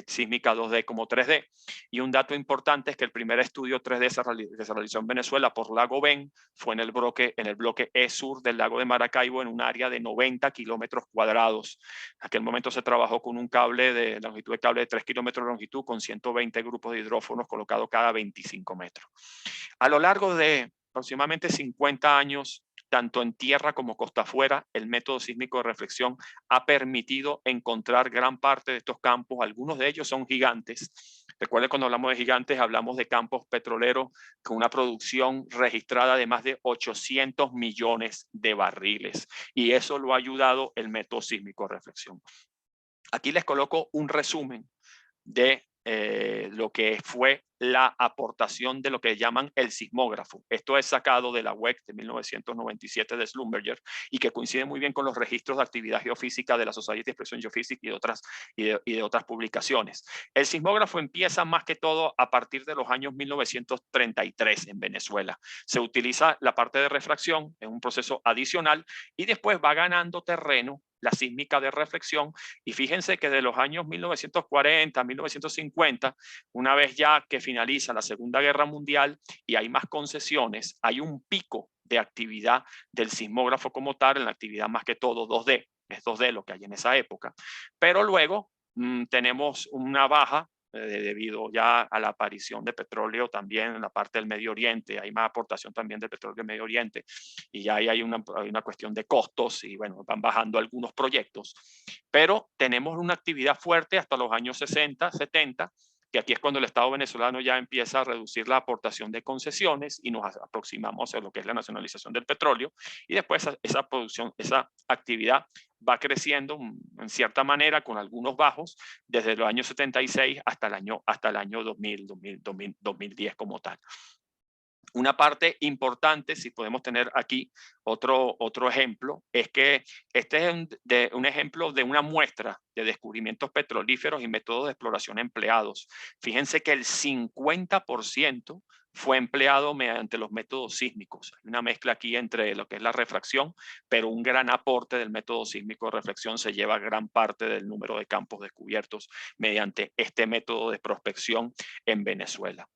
sísmica 2D como 3D. Y un dato importante es que el primer estudio 3D que se realizó en Venezuela por Lago Ben fue en el bloque E sur del lago de Maracaibo, en un área de 90 kilómetros cuadrados. En aquel momento se trabajó con un cable de longitud de cable de 3 kilómetros de longitud con 120 grupos de hidrófonos colocados cada 25 metros. A lo largo de aproximadamente 50 años, tanto en tierra como costa afuera, el método sísmico de reflexión ha permitido encontrar gran parte de estos campos. Algunos de ellos son gigantes. Recuerden, cuando hablamos de gigantes, hablamos de campos petroleros con una producción registrada de más de 800 millones de barriles. Y eso lo ha ayudado el método sísmico de reflexión. Aquí les coloco un resumen de lo que fue la aportación de lo que llaman el sismógrafo. Esto es sacado de la WEC de 1997 de Schlumberger y que coincide muy bien con los registros de actividad geofísica de la Society of Exploration Geophysics y de otras publicaciones. El sismógrafo empieza más que todo a partir de los años 1933 en Venezuela. Se utiliza la parte de refracción en un proceso adicional y después va ganando terreno la sísmica de reflexión, y fíjense que de los años 1940 a 1950, una vez ya que finaliza la Segunda Guerra Mundial y hay más concesiones, hay un pico de actividad del sismógrafo como tal, en la actividad más que todo 2D, es 2D lo que hay en esa época, pero luego tenemos una baja debido ya a la aparición de petróleo también en la parte del Medio Oriente. Hay más aportación también del petróleo del Medio Oriente y ya hay una cuestión de costos y bueno, van bajando algunos proyectos, pero tenemos una actividad fuerte hasta los años 60, 70, que aquí es cuando el Estado venezolano ya empieza a reducir la aportación de concesiones y nos aproximamos a lo que es la nacionalización del petróleo, y después esa producción, esa actividad va creciendo en cierta manera con algunos bajos desde los años 76 hasta el año 2010 como tal. Una parte importante, si podemos tener aquí otro ejemplo, es que este es un ejemplo de una muestra de descubrimientos petrolíferos y métodos de exploración empleados. Fíjense que el 50% fue empleado mediante los métodos sísmicos. Hay una mezcla aquí entre lo que es la refracción, pero un gran aporte del método sísmico de reflexión se lleva gran parte del número de campos descubiertos mediante este método de prospección en Venezuela.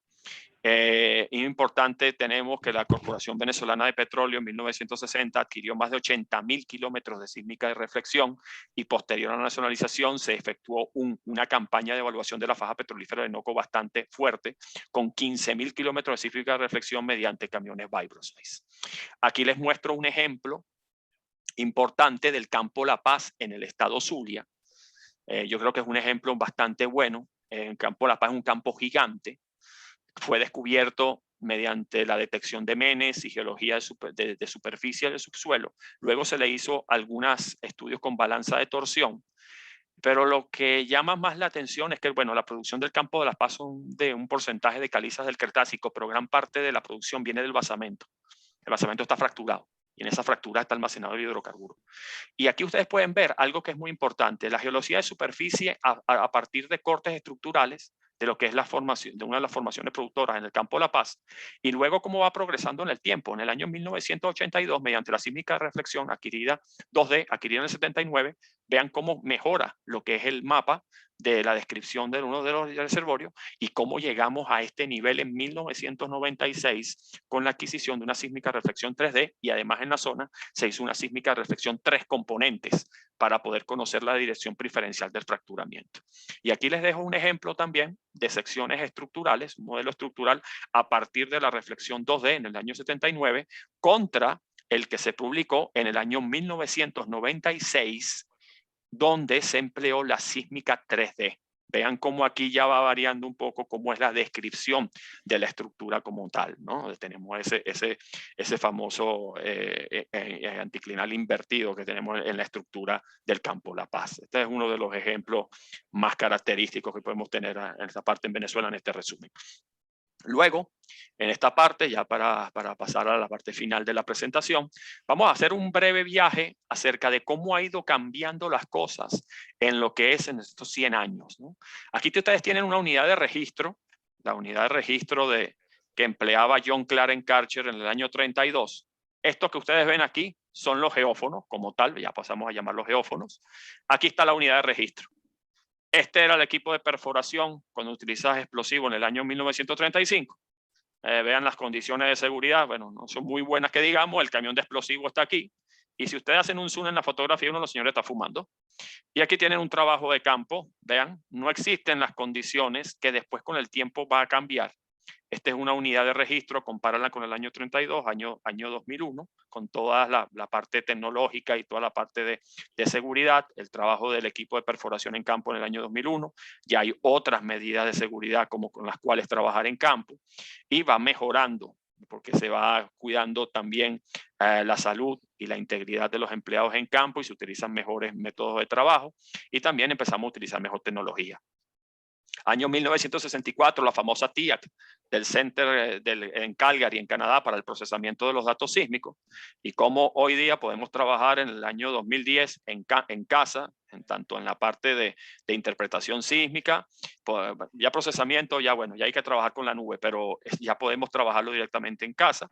Importante, tenemos que la Corporación Venezolana de Petróleo en 1960 adquirió más de 80.000 kilómetros de sísmica de reflexión, y posterior a la nacionalización se efectuó una campaña de evaluación de la faja petrolífera de Orinoco bastante fuerte, con 15.000 kilómetros de sísmica de reflexión mediante camiones Vibroseis. Aquí les muestro un ejemplo importante del campo La Paz en el estado Zulia. Yo creo que es un ejemplo bastante bueno. El campo La Paz es un campo gigante. Fue descubierto mediante la detección de menes y geología de superficie del subsuelo. Luego se le hizo algunos estudios con balanza de torsión. Pero lo que llama más la atención es que, bueno, la producción del campo de La Paz son de un porcentaje de calizas del Cretácico, pero gran parte de la producción viene del basamento. El basamento está fracturado y en esa fractura está almacenado el hidrocarburo. Y aquí ustedes pueden ver algo que es muy importante: la geología de superficie a partir de cortes estructurales de lo que es la formación, de una de las formaciones productoras en el campo de La Paz, y luego cómo va progresando en el tiempo. En el año 1982, mediante la sísmica de reflexión adquirida 2D, adquirida en el 79, vean cómo mejora lo que es el mapa de la descripción de uno de los reservorios y cómo llegamos a este nivel en 1996 con la adquisición de una sísmica reflexión 3D, y además en la zona se hizo una sísmica reflexión 3 componentes para poder conocer la dirección preferencial del fracturamiento. Y aquí les dejo un ejemplo también de secciones estructurales, un modelo estructural a partir de la reflexión 2D en el año 79 contra el que se publicó en el año 1996, donde se empleó la sísmica 3D. Vean cómo aquí ya va variando un poco cómo es la descripción de la estructura como tal, ¿no? Tenemos ese famoso anticlinal invertido que tenemos en la estructura del campo La Paz. Este es uno de los ejemplos más característicos que podemos tener en esta parte en Venezuela en este resumen. Luego, en esta parte, ya para pasar a la parte final de la presentación, vamos a hacer un breve viaje acerca de cómo ha ido cambiando las cosas en lo que es en estos 100 años, ¿no? Aquí ustedes tienen una unidad de registro, la unidad de registro que empleaba John Clarence Karcher en el año 32. Estos que ustedes ven aquí son los geófonos como tal, ya pasamos a llamarlos geófonos. Aquí está la unidad de registro. Este era el equipo de perforación cuando utilizabas explosivo en el año 1935. Vean las condiciones de seguridad, bueno, no son muy buenas que digamos, el camión de explosivo está aquí, y si ustedes hacen un zoom en la fotografía, uno de los señores está fumando. Y aquí tienen un trabajo de campo, vean, no existen las condiciones que después con el tiempo va a cambiar. Esta es una unidad de registro, compárala con el año 32, año 2001, con toda la parte tecnológica y toda la parte de seguridad, el trabajo del equipo de perforación en campo en el año 2001. Ya hay otras medidas de seguridad como con las cuales trabajar en campo y va mejorando porque se va cuidando también la salud y la integridad de los empleados en campo y se utilizan mejores métodos de trabajo y también empezamos a utilizar mejor tecnología. Año 1964, la famosa TIAC del Center en Calgary, en Canadá, para el procesamiento de los datos sísmicos, y cómo hoy día podemos trabajar en el año 2010 en casa, tanto en la parte de interpretación sísmica, ya procesamiento, ya bueno, ya hay que trabajar con la nube, pero ya podemos trabajarlo directamente en casa.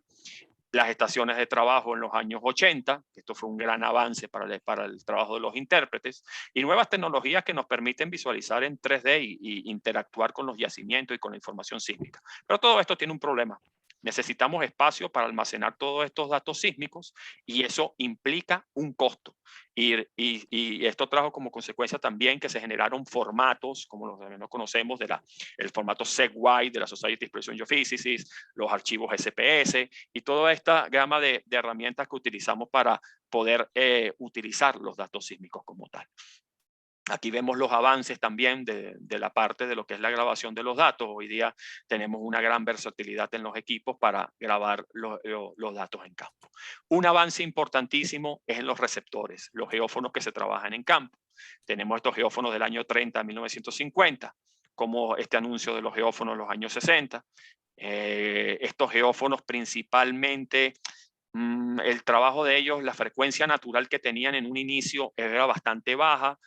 Las estaciones de trabajo en los años 80, esto fue un gran avance para el trabajo de los intérpretes, y nuevas tecnologías que nos permiten visualizar en 3D y interactuar con los yacimientos y con la información sísmica. Pero todo esto tiene un problema. Necesitamos espacio para almacenar todos estos datos sísmicos y eso implica un costo. Y esto trajo como consecuencia también que se generaron formatos, como los que no conocemos, el formato SegWide de la Society of Exploration Geophysicists, los archivos SPS y toda esta gama de herramientas que utilizamos para poder utilizar los datos sísmicos como tal. Aquí vemos los avances también de la parte de lo que es la grabación de los datos. Hoy día tenemos una gran versatilidad en los equipos para grabar los datos en campo. Un avance importantísimo es en los receptores, los geófonos que se trabajan en campo. Tenemos estos geófonos del año 30 a 1950, como este anuncio de los geófonos de los años 60. Estos geófonos principalmente el trabajo de ellos, la frecuencia natural que tenían en un inicio era bastante baja,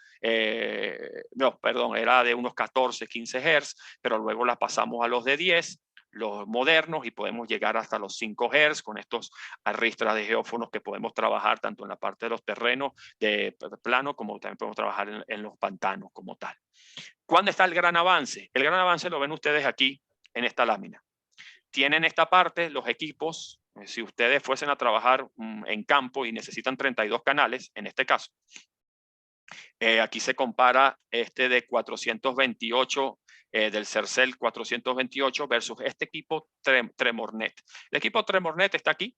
no, perdón, era de unos 14, 15 Hz, pero luego la pasamos a los de 10, los modernos, y podemos llegar hasta los 5 Hz con estos arrastras de geófonos que podemos trabajar tanto en la parte de los terrenos de plano como también podemos trabajar en los pantanos como tal. ¿Cuándo está el gran avance? El gran avance lo ven ustedes aquí en esta lámina. Tienen esta parte, los equipos, si ustedes fuesen a trabajar en campo y necesitan 32 canales, en este caso, aquí se compara este de 428 del Sercel 428 versus este equipo Tremornet. El equipo Tremornet está aquí.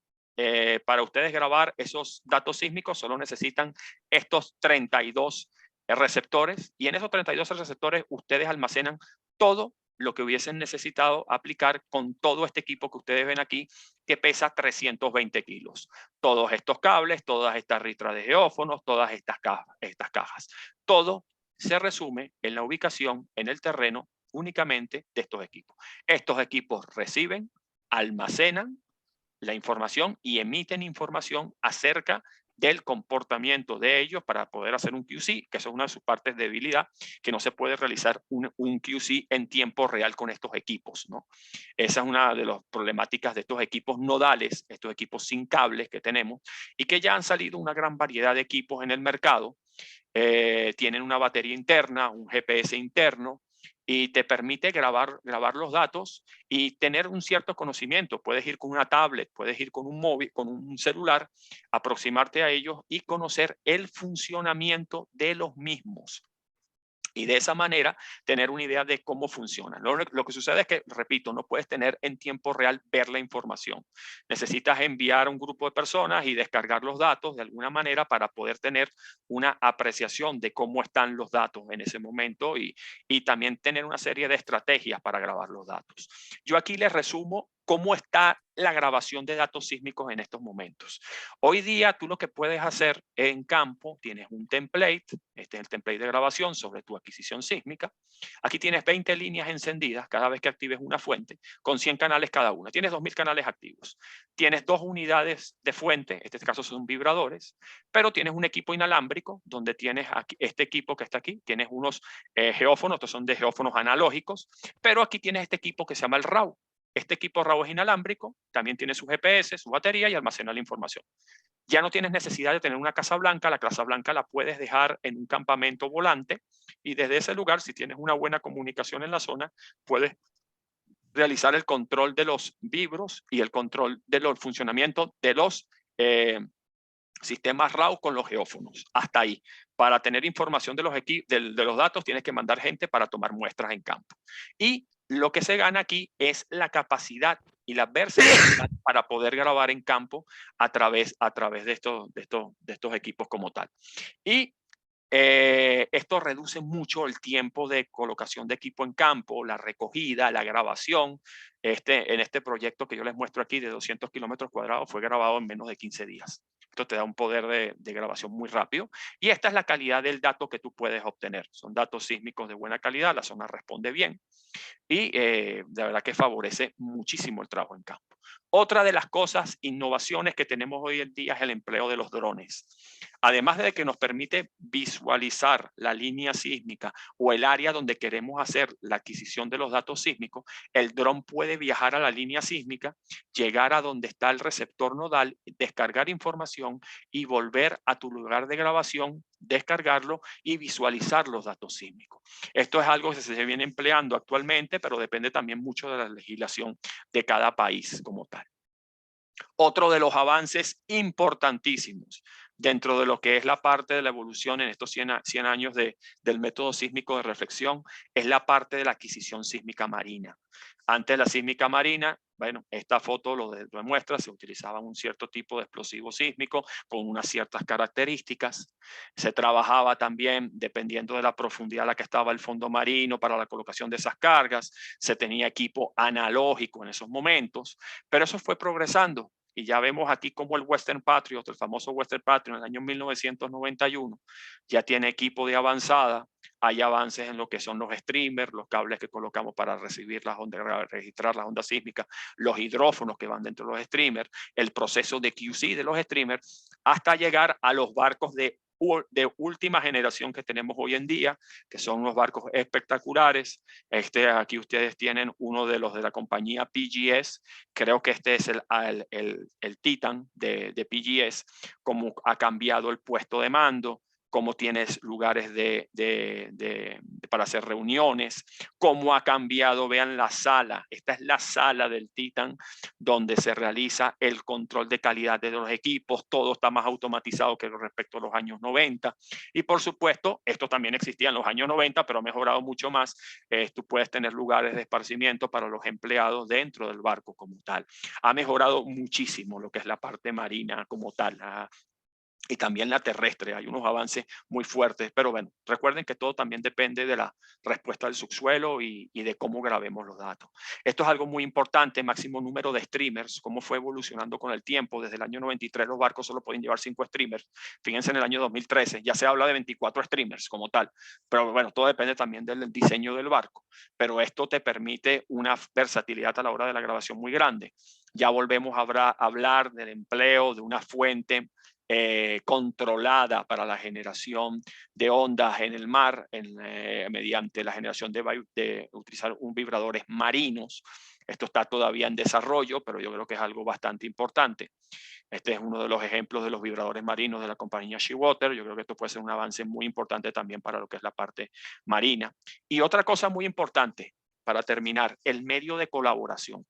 Para ustedes grabar esos datos sísmicos solo necesitan estos 32 receptores y en esos 32 receptores ustedes almacenan todo lo que hubiesen necesitado aplicar con todo este equipo que ustedes ven aquí, que pesa 320 kilos. Todos estos cables, todas estas ristras de geófonos, todas estas cajas. Todo se resume en la ubicación en el terreno únicamente de estos equipos. Estos equipos reciben, almacenan la información y emiten información acerca del comportamiento de ellos para poder hacer un QC, que eso es una de sus partes de debilidad, que no se puede realizar un QC en tiempo real con estos equipos, ¿no? Esa es una de las problemáticas de estos equipos nodales, estos equipos sin cables que tenemos, y que ya han salido una gran variedad de equipos en el mercado, tienen una batería interna, un GPS interno, y te permite grabar los datos y tener un cierto conocimiento. Puedes ir con una tablet, puedes ir con un móvil, con un celular, aproximarte a ellos y conocer el funcionamiento de los mismos. Y de esa manera tener una idea de cómo funciona. Lo que sucede es que, repito, no puedes tener en tiempo real ver la información. Necesitas enviar a un grupo de personas y descargar los datos de alguna manera para poder tener una apreciación de cómo están los datos en ese momento y también tener una serie de estrategias para grabar los datos. Yo aquí les resumo cómo está la grabación de datos sísmicos en estos momentos. Hoy día tú lo que puedes hacer en campo, tienes un template, este es el template de grabación sobre tu adquisición sísmica. Aquí tienes 20 líneas encendidas cada vez que actives una fuente, con 100 canales cada una. Tienes 2000 canales activos. Tienes 2 unidades de fuente, en este caso son vibradores, pero tienes un equipo inalámbrico donde tienes aquí, este equipo que está aquí, tienes unos geófonos, estos son de geófonos analógicos, pero aquí tienes este equipo que se llama el RAW. Este equipo RAW es inalámbrico, también tiene su GPS, su batería y almacena la información. Ya no tienes necesidad de tener una casa blanca, la casa blanca la puedes dejar en un campamento volante y desde ese lugar, si tienes una buena comunicación en la zona, puedes realizar el control de los vibros y el control del funcionamiento de los sistemas RAW con los geófonos. Hasta ahí. Para tener información de los datos, tienes que mandar gente para tomar muestras en campo. Y lo que se gana aquí es la capacidad y la versatilidad para poder grabar en campo a través de estos equipos como tal. Y esto reduce mucho el tiempo de colocación de equipo en campo, la recogida, la grabación. En este proyecto que yo les muestro aquí de 200 kilómetros cuadrados fue grabado en menos de 15 días. Esto te da un poder de grabación muy rápido. Y esta es la calidad del dato que tú puedes obtener. Son datos sísmicos de buena calidad, la zona responde bien y de verdad que favorece muchísimo el trabajo en campo. Otra de las cosas, innovaciones que tenemos hoy en día es el empleo de los drones. Además de que nos permite visualizar la línea sísmica o el área donde queremos hacer la adquisición de los datos sísmicos, el dron puede viajar a la línea sísmica, llegar a donde está el receptor nodal, descargar información y volver a tu lugar de grabación, descargarlo y visualizar los datos sísmicos. Esto es algo que se viene empleando actualmente, pero depende también mucho de la legislación de cada país como tal. Otro de los avances importantísimos dentro de lo que es la parte de la evolución en estos 100 años del método sísmico de reflexión es la parte de la adquisición sísmica marina. Antes de la sísmica marina, bueno, esta foto lo demuestra, se utilizaba un cierto tipo de explosivo sísmico con unas ciertas características. Se trabajaba también dependiendo de la profundidad a la que estaba el fondo marino para la colocación de esas cargas. Se tenía equipo analógico en esos momentos, pero eso fue progresando. Y ya vemos aquí como el Western Patriot, el famoso Western Patriot en el año 1991, ya tiene equipo de avanzada. Hay avances en lo que son los streamers, los cables que colocamos para recibir las ondas, registrar las ondas sísmicas, los hidrófonos que van dentro de los streamers, el proceso de QC de los streamers, hasta llegar a los barcos de última generación que tenemos hoy en día, que son unos barcos espectaculares. Aquí ustedes tienen uno de los de la compañía PGS, creo que este es el Titan de PGS, cómo ha cambiado el puesto de mando, cómo tienes lugares para hacer reuniones, cómo ha cambiado, vean la sala, esta es la sala del Titan donde se realiza el control de calidad de los equipos, todo está más automatizado que respecto a los años 90 y por supuesto esto también existía en los años 90 pero ha mejorado mucho más. Tú puedes tener lugares de esparcimiento para los empleados dentro del barco como tal. Ha mejorado muchísimo lo que es la parte marina como tal. Y también la terrestre, hay unos avances muy fuertes, pero bueno, recuerden que todo también depende de la respuesta del subsuelo y de cómo grabemos los datos. Esto es algo muy importante, máximo número de streamers, cómo fue evolucionando con el tiempo. Desde el año 93 los barcos solo pueden llevar 5 streamers. Fíjense en el año 2013, ya se habla de 24 streamers como tal, pero bueno, todo depende también del diseño del barco, pero esto te permite una versatilidad a la hora de la grabación muy grande. Ya volvemos a hablar del empleo de una fuente controlada para la generación de ondas en el mar mediante la generación de utilizar vibradores marinos. Esto está todavía en desarrollo, pero yo creo que es algo bastante importante. Este es uno de los ejemplos de los vibradores marinos de la compañía Shewater. Yo creo que esto puede ser un avance muy importante también para lo que es la parte marina. Y otra cosa muy importante, para terminar, el medio de colaboración.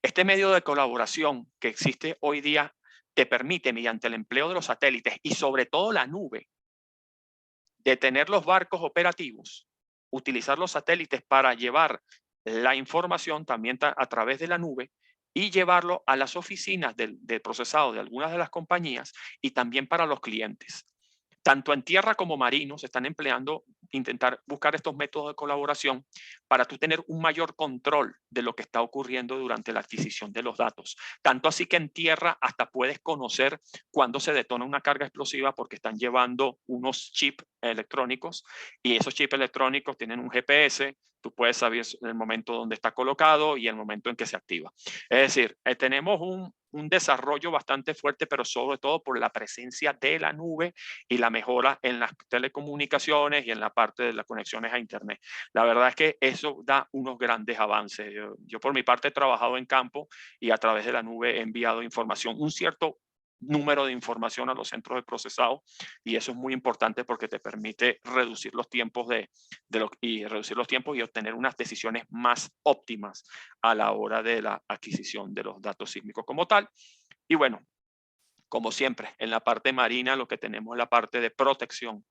Este medio de colaboración que existe hoy día te permite, mediante el empleo de los satélites y sobre todo la nube, de tener los barcos operativos, utilizar los satélites para llevar la información también a través de la nube y llevarlo a las oficinas de procesado de algunas de las compañías y también para los clientes. Tanto en tierra como marino se están empleando, intentar buscar estos métodos de colaboración para tú tener un mayor control de lo que está ocurriendo durante la adquisición de los datos. Tanto así que en tierra hasta puedes conocer cuándo se detona una carga explosiva porque están llevando unos chips electrónicos y esos chips electrónicos tienen un GPS. Tú puedes saber el momento donde está colocado y el momento en que se activa. Es decir, tenemos un desarrollo bastante fuerte, pero sobre todo por la presencia de la nube y la mejora en las telecomunicaciones y en la parte de las conexiones a Internet. La verdad es que eso da unos grandes avances. Yo por mi parte he trabajado en campo y a través de la nube he enviado información, un cierto número de información a los centros de procesado y eso es muy importante porque te permite reducir los tiempos y obtener unas decisiones más óptimas a la hora de la adquisición de los datos sísmicos como tal. Y bueno, como siempre, en la parte marina lo que tenemos es la parte de protección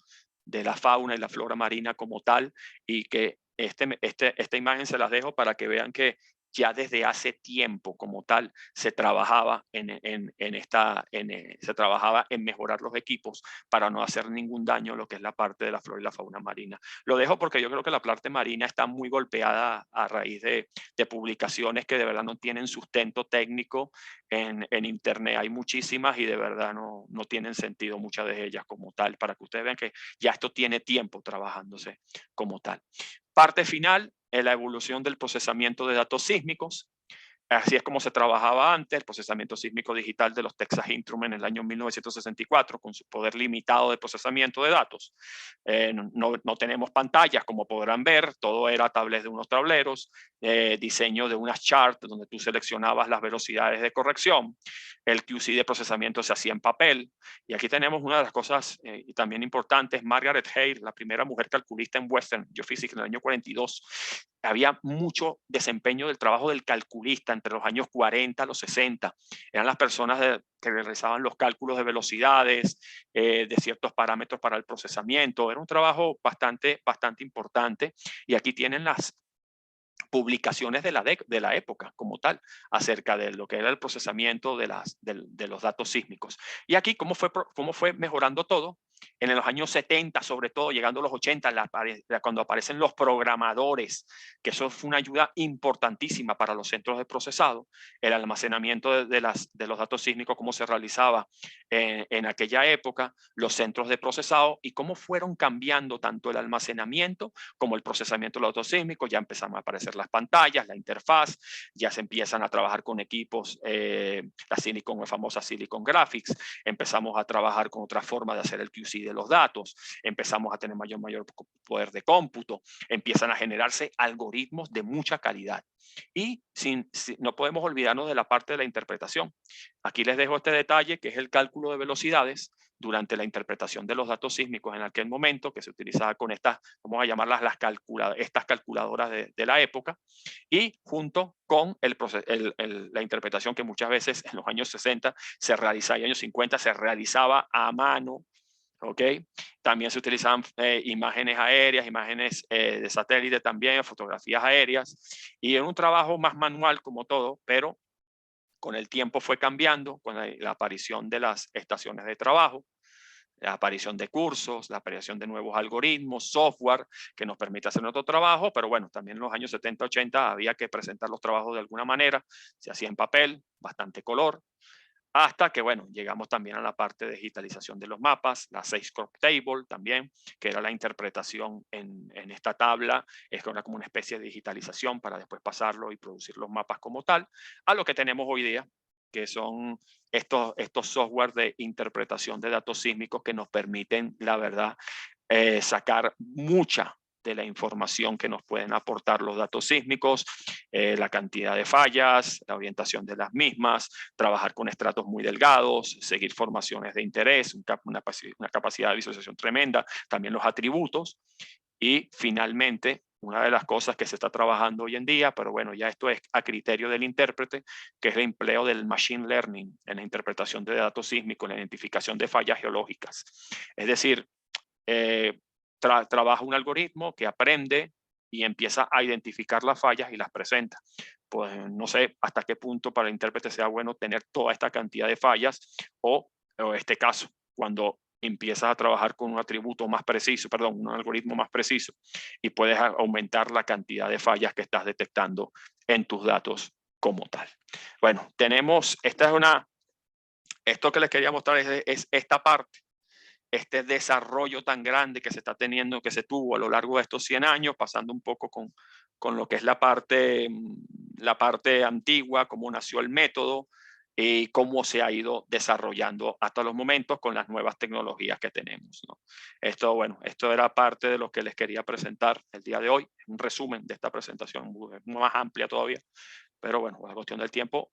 de la fauna y la flora marina como tal y que esta imagen se las dejo para que vean que ya desde hace tiempo como tal se trabajaba se trabajaba en mejorar los equipos para no hacer ningún daño a lo que es la parte de la flora y la fauna marina. Lo dejo porque yo creo que la parte marina está muy golpeada a raíz de publicaciones que de verdad no tienen sustento técnico en Internet. Hay muchísimas y de verdad no tienen sentido muchas de ellas como tal, para que ustedes vean que ya esto tiene tiempo trabajándose como tal. Parte final, la evolución del procesamiento de datos sísmicos. Así es como se trabajaba antes, el procesamiento sísmico digital de los Texas Instruments en el año 1964, con su poder limitado de procesamiento de datos. No tenemos pantallas, como podrán ver, todo era a través de unos tableros, diseño de unas charts donde tú seleccionabas las velocidades de corrección. El QC de procesamiento se hacía en papel. Y aquí tenemos una de las cosas también importantes, Margaret Hale, la primera mujer calculista en Western Geophysics en el año 42. Había mucho desempeño del trabajo del calculista entre los años 40 a los 60. Eran las personas que realizaban los cálculos de velocidades, de ciertos parámetros para el procesamiento. Era un trabajo bastante importante. Y aquí tienen las publicaciones de la época como tal acerca de lo que era el procesamiento de los datos sísmicos. Y aquí, ¿cómo fue mejorando todo? En los años 70, sobre todo, llegando a los 80, cuando aparecen los programadores, que eso fue una ayuda importantísima para los centros de procesado, el almacenamiento de los datos sísmicos, cómo se realizaba en aquella época, los centros de procesado y cómo fueron cambiando tanto el almacenamiento como el procesamiento de los datos sísmicos. Ya empezaron a aparecer las pantallas, la interfaz, ya se empiezan a trabajar con equipos, la famosa Silicon Graphics, empezamos a trabajar con otra forma de hacer el QC de los datos, empezamos a tener mayor poder de cómputo, empiezan a generarse algoritmos de mucha calidad. Y no podemos olvidarnos de la parte de la interpretación. Aquí les dejo este detalle que es el cálculo de velocidades durante la interpretación de los datos sísmicos en aquel momento, que se utilizaba con estas, vamos a llamarlas estas calculadoras de la época, y junto con la interpretación que muchas veces en los años 60 se realizaba, y años 50 se realizaba a mano. ¿Ok? También se utilizaban imágenes aéreas, imágenes de satélite también, fotografías aéreas, y era un trabajo más manual como todo, pero con el tiempo fue cambiando, con la aparición de las estaciones de trabajo, la aparición de cursos, la aparición de nuevos algoritmos, software que nos permite hacer nuestro trabajo, pero bueno, también en los años 70, 80 había que presentar los trabajos de alguna manera, se hacía en papel, bastante color, hasta que, bueno, llegamos también a la parte de digitalización de los mapas, la 6-crop table también, que era la interpretación en esta tabla, es como una especie de digitalización para después pasarlo y producir los mapas como tal, a lo que tenemos hoy día, que son estos software de interpretación de datos sísmicos que nos permiten, la verdad, sacar mucha de la información que nos pueden aportar los datos sísmicos, la cantidad de fallas, la orientación de las mismas, trabajar con estratos muy delgados, seguir formaciones de interés, una capacidad de visualización tremenda, también los atributos y finalmente una de las cosas que se está trabajando hoy en día, pero bueno, ya esto es a criterio del intérprete, que es el empleo del machine learning en la interpretación de datos sísmicos, en la identificación de fallas geológicas. Es decir, trabaja un algoritmo que aprende y empieza a identificar las fallas y las presenta. Pues no sé hasta qué punto para el intérprete sea bueno tener toda esta cantidad de fallas o este caso, cuando empiezas a trabajar con un atributo más preciso, perdón, un algoritmo más preciso y puedes aumentar la cantidad de fallas que estás detectando en tus datos como tal. Bueno, tenemos, esto que les quería mostrar es esta parte, este desarrollo tan grande que se está teniendo, que se tuvo a lo largo de estos 100 años, pasando un poco con lo que es la parte antigua, cómo nació el método y cómo se ha ido desarrollando hasta los momentos con las nuevas tecnologías que tenemos, ¿no? Esto era parte de lo que les quería presentar el día de hoy, un resumen de esta presentación más amplia todavía. Pero bueno, por la cuestión del tiempo,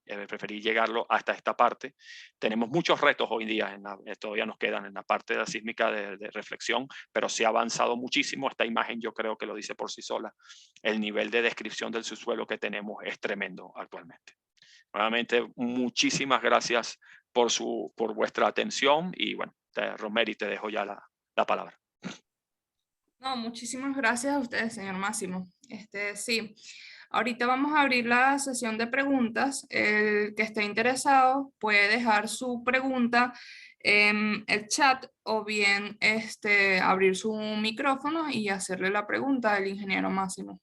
preferí llegarlo hasta esta parte. Tenemos muchos retos hoy en día, todavía nos quedan en la parte de la sísmica de reflexión, pero se ha avanzado muchísimo. Esta imagen yo creo que lo dice por sí sola. El nivel de descripción del subsuelo que tenemos es tremendo actualmente. Nuevamente, muchísimas gracias por vuestra atención y bueno, Romery, te dejo ya la palabra. No, muchísimas gracias a ustedes, señor Máximo. Sí, ahorita vamos a abrir la sesión de preguntas. El que esté interesado puede dejar su pregunta en el chat o bien abrir su micrófono y hacerle la pregunta al ingeniero Máximo.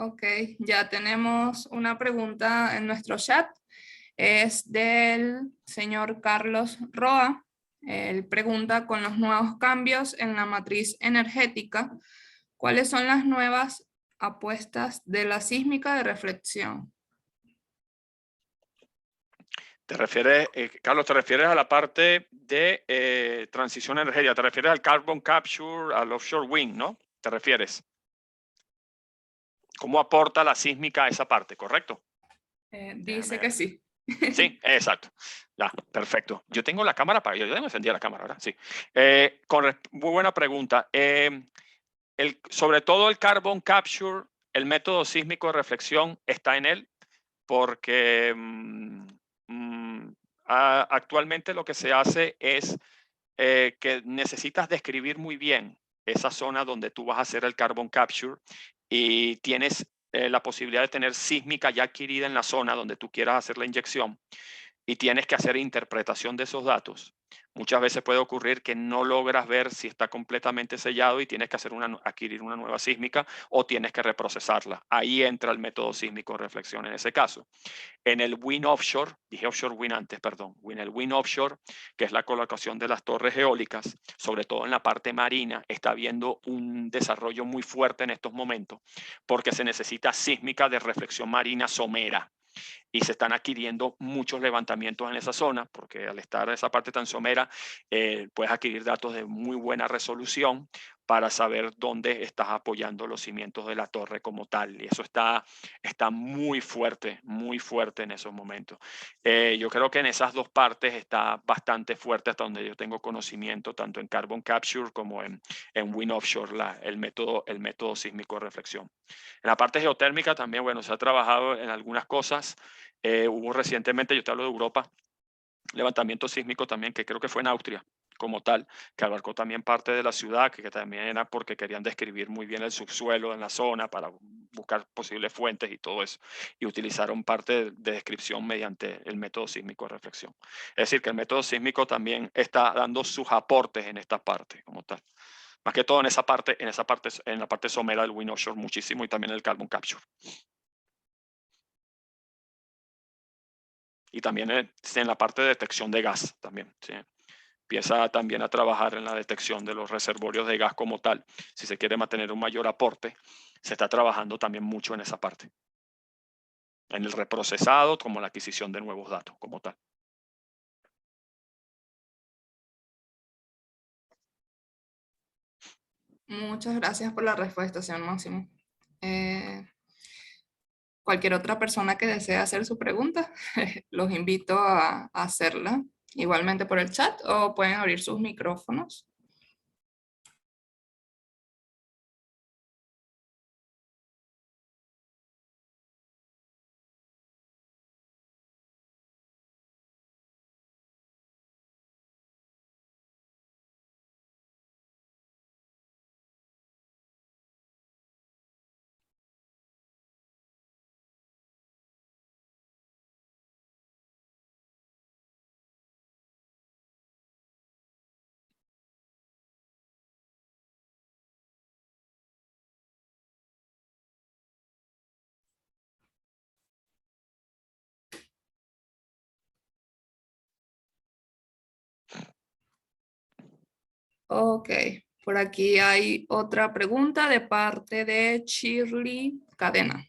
Ok, ya tenemos una pregunta en nuestro chat. Es del señor Carlos Roa. Él pregunta, con los nuevos cambios en la matriz energética, ¿cuáles son las nuevas apuestas de la sísmica de reflexión? ¿Te refieres, Carlos, te refieres a la parte de transición energética? ¿Te refieres al carbon capture, al offshore wind, no? ¿Te refieres? ¿Cómo aporta la sísmica a esa parte, correcto? Dice que sí. Sí, exacto. Ya, perfecto. Yo tengo la cámara para... Yo tengo encendida la cámara, ¿verdad? Sí. Muy buena pregunta. Sobre todo el carbon capture, el método sísmico de reflexión está en él porque actualmente lo que se hace es que necesitas describir muy bien esa zona donde tú vas a hacer el carbon capture y tienes la posibilidad de tener sísmica ya adquirida en la zona donde tú quieras hacer la inyección y tienes que hacer interpretación de esos datos. Muchas veces puede ocurrir que no logras ver si está completamente sellado y tienes que adquirir una nueva sísmica o tienes que reprocesarla. Ahí entra el método sísmico de reflexión en ese caso. En el wind offshore, dije offshore wind antes, perdón, en el wind offshore, que es la colocación de las torres eólicas, sobre todo en la parte marina, está habiendo un desarrollo muy fuerte en estos momentos porque se necesita sísmica de reflexión marina somera y se están adquiriendo muchos levantamientos en esa zona, porque al estar esa parte tan somera, puedes adquirir datos de muy buena resolución para saber dónde estás apoyando los cimientos de la torre como tal. Y eso está muy fuerte en esos momentos. Yo creo que en esas dos partes está bastante fuerte hasta donde yo tengo conocimiento, tanto en carbon capture como en wind offshore, el método sísmico de reflexión. En la parte geotérmica también, bueno, se ha trabajado en algunas cosas. Hubo recientemente, yo te hablo de Europa, levantamiento sísmico también, que creo que fue en Austria como tal, que abarcó también parte de la ciudad, que también era porque querían describir muy bien el subsuelo en la zona para buscar posibles fuentes y todo eso. Y utilizaron parte de descripción mediante el método sísmico de reflexión. Es decir, que el método sísmico también está dando sus aportes en esta parte como tal. Más que todo en la parte somera del wind offshore muchísimo y también el carbon capture. Y también en la parte de detección de gas también. ¿Sí? Empieza también a trabajar en la detección de los reservorios de gas como tal. Si se quiere mantener un mayor aporte, se está trabajando también mucho en esa parte. En el reprocesado como la adquisición de nuevos datos como tal. Muchas gracias por la respuesta, señor Máximo. Cualquier otra persona que desee hacer su pregunta, los invito a hacerla igualmente por el chat o pueden abrir sus micrófonos. Ok, por aquí hay otra pregunta de parte de Shirley Cadena.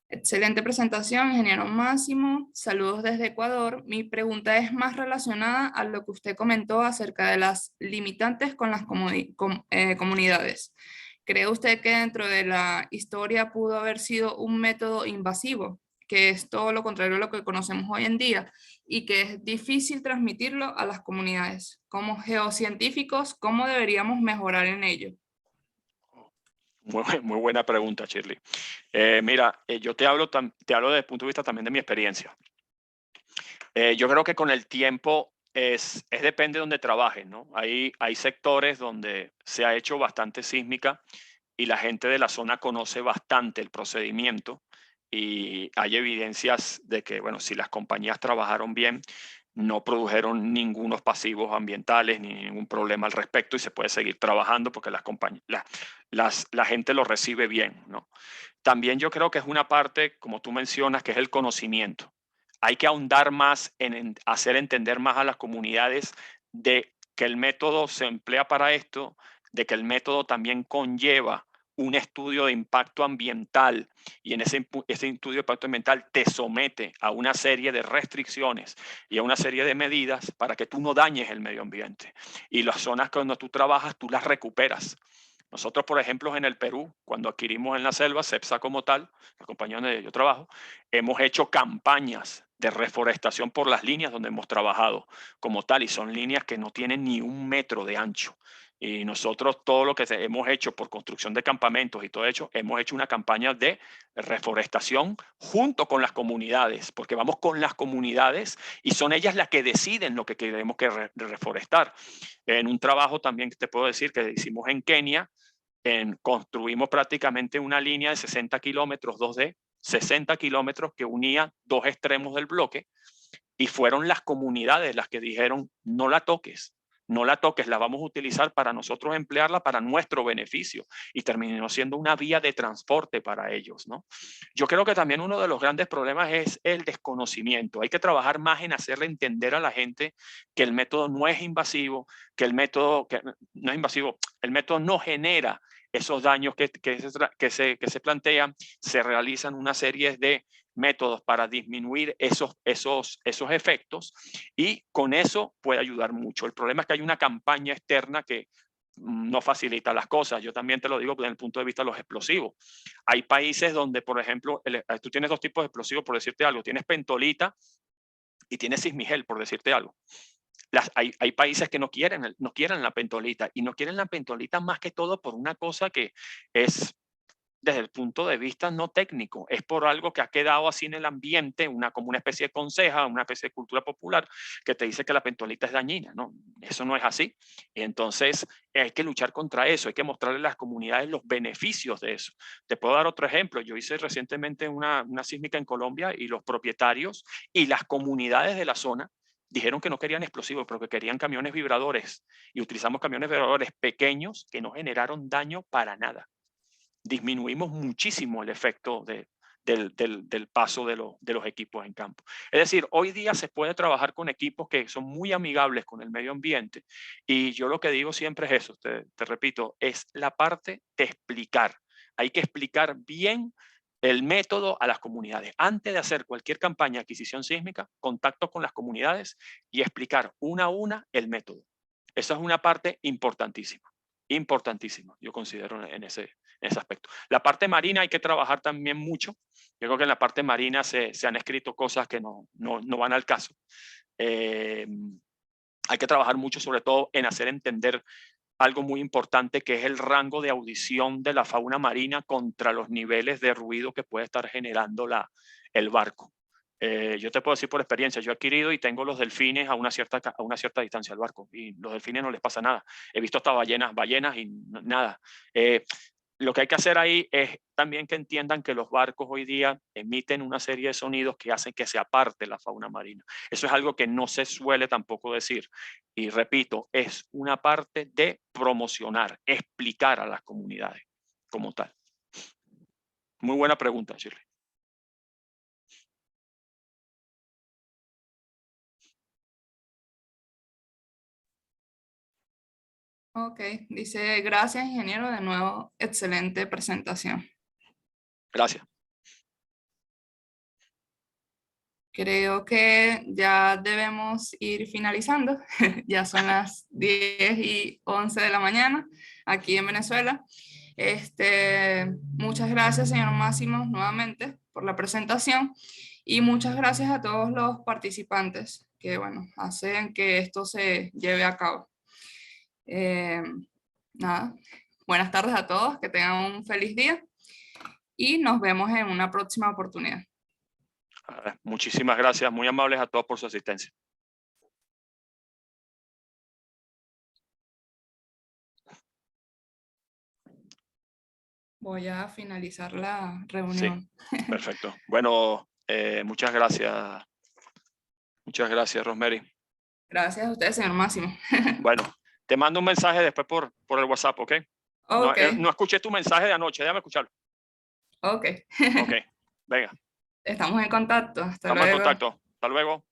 Excelente presentación, ingeniero Máximo. Saludos desde Ecuador. Mi pregunta es más relacionada a lo que usted comentó acerca de las limitantes con las comunidades. ¿Cree usted que dentro de la historia pudo haber sido un método invasivo, que es todo lo contrario a lo que conocemos hoy en día y que es difícil transmitirlo a las comunidades? Como geocientíficos, ¿cómo deberíamos mejorar en ello? Muy buena pregunta, Shirley. Mira, yo te hablo desde el punto de vista también de mi experiencia. Yo creo que con el tiempo depende de donde trabajes, ¿no? Hay sectores donde se ha hecho bastante sísmica y la gente de la zona conoce bastante el procedimiento y hay evidencias de que, bueno, si las compañías trabajaron bien, no produjeron ningunos pasivos ambientales ni ningún problema al respecto y se puede seguir trabajando porque la gente lo recibe bien, ¿no? También yo creo que es una parte, como tú mencionas, que es el conocimiento. Hay que ahondar más en hacer entender más a las comunidades de que el método se emplea para esto, de que el método también conlleva un estudio de impacto ambiental y en ese estudio de impacto ambiental te somete a una serie de restricciones y a una serie de medidas para que tú no dañes el medio ambiente. Y las zonas donde tú trabajas, tú las recuperas. Nosotros, por ejemplo, en el Perú, cuando adquirimos en la selva, CEPSA como tal, la compañía donde yo trabajo, hemos hecho campañas de reforestación por las líneas donde hemos trabajado como tal, y son líneas que no tienen ni 1 metro de ancho. Y nosotros todo lo que hemos hecho por construcción de campamentos y todo hecho, hemos hecho una campaña de reforestación junto con las comunidades, porque vamos con las comunidades y son ellas las que deciden lo que queremos que reforestar. En un trabajo también que te puedo decir que hicimos en Kenia, construimos prácticamente una línea de 60 kilómetros 2D, 60 kilómetros que unía dos extremos del bloque y fueron las comunidades las que dijeron no la toques, no la toques, la vamos a utilizar para nosotros emplearla para nuestro beneficio y terminó siendo una vía de transporte para ellos, ¿no? Yo creo que también uno de los grandes problemas es el desconocimiento. Hay que trabajar más en hacerle entender a la gente que el método no es invasivo, que el método no es invasivo, el método no genera esos daños que se plantean, se realizan una serie de métodos para disminuir esos efectos y con eso puede ayudar mucho. El problema es que hay una campaña externa que no facilita las cosas. Yo también te lo digo desde el punto de vista de los explosivos. Hay países donde, por ejemplo, tú tienes dos tipos de explosivos, por decirte algo. Tienes pentolita y tienes sismigel, por decirte algo. Hay países que no quieren la pentolita y no quieren la pentolita más que todo por una cosa que es desde el punto de vista no técnico, es por algo que ha quedado así en el ambiente, como una especie de conseja, una especie de cultura popular que te dice que la pentolita es dañina, ¿no? Eso no es así. Y entonces hay que luchar contra eso, hay que mostrarle a las comunidades los beneficios de eso. Te puedo dar otro ejemplo. Yo hice recientemente una sísmica en Colombia y los propietarios y las comunidades de la zona dijeron que no querían explosivos, pero que querían camiones vibradores. Y utilizamos camiones vibradores pequeños que no generaron daño para nada. Disminuimos muchísimo el efecto del paso de los equipos en campo. Es decir, hoy día se puede trabajar con equipos que son muy amigables con el medio ambiente y yo lo que digo siempre es eso, te repito, es la parte de explicar. Hay que explicar bien el método a las comunidades. Antes de hacer cualquier campaña de adquisición sísmica, contacto con las comunidades y explicar una a una el método. Esa es una parte importantísima, importantísima, yo considero en ese aspecto. La parte marina hay que trabajar también mucho. Yo creo que en la parte marina se han escrito cosas que no van al caso. Hay que trabajar mucho, sobre todo en hacer entender algo muy importante, que es el rango de audición de la fauna marina contra los niveles de ruido que puede estar generando el barco. Yo te puedo decir por experiencia, yo he adquirido y tengo los delfines a una cierta distancia del barco y los delfines no les pasa nada. He visto hasta ballenas y nada. Lo que hay que hacer ahí es también que entiendan que los barcos hoy día emiten una serie de sonidos que hacen que se aparte la fauna marina. Eso es algo que no se suele tampoco decir. Y repito, es una parte de promocionar, explicar a las comunidades como tal. Muy buena pregunta, Shirley. Ok, dice, gracias, ingeniero, de nuevo, excelente presentación. Gracias. Creo que ya debemos ir finalizando. Ya son las 10:11 de la mañana aquí en Venezuela. Muchas gracias, señor Máximo, nuevamente por la presentación y muchas gracias a todos los participantes que, bueno, hacen que esto se lleve a cabo. Nada, buenas tardes a todos, que tengan un feliz día y nos vemos en una próxima oportunidad. Muchísimas gracias, muy amables a todos por su asistencia. Voy a finalizar la reunión. Sí, perfecto. Bueno, muchas gracias. Muchas gracias, Rosemary. Gracias a usted, señor Máximo. Bueno, te mando un mensaje después por el WhatsApp, ¿ok? Ok. No escuché tu mensaje de anoche, déjame escucharlo. Ok. Ok, venga. Estamos en contacto. Hasta Estamos en luego. contacto. Hasta luego.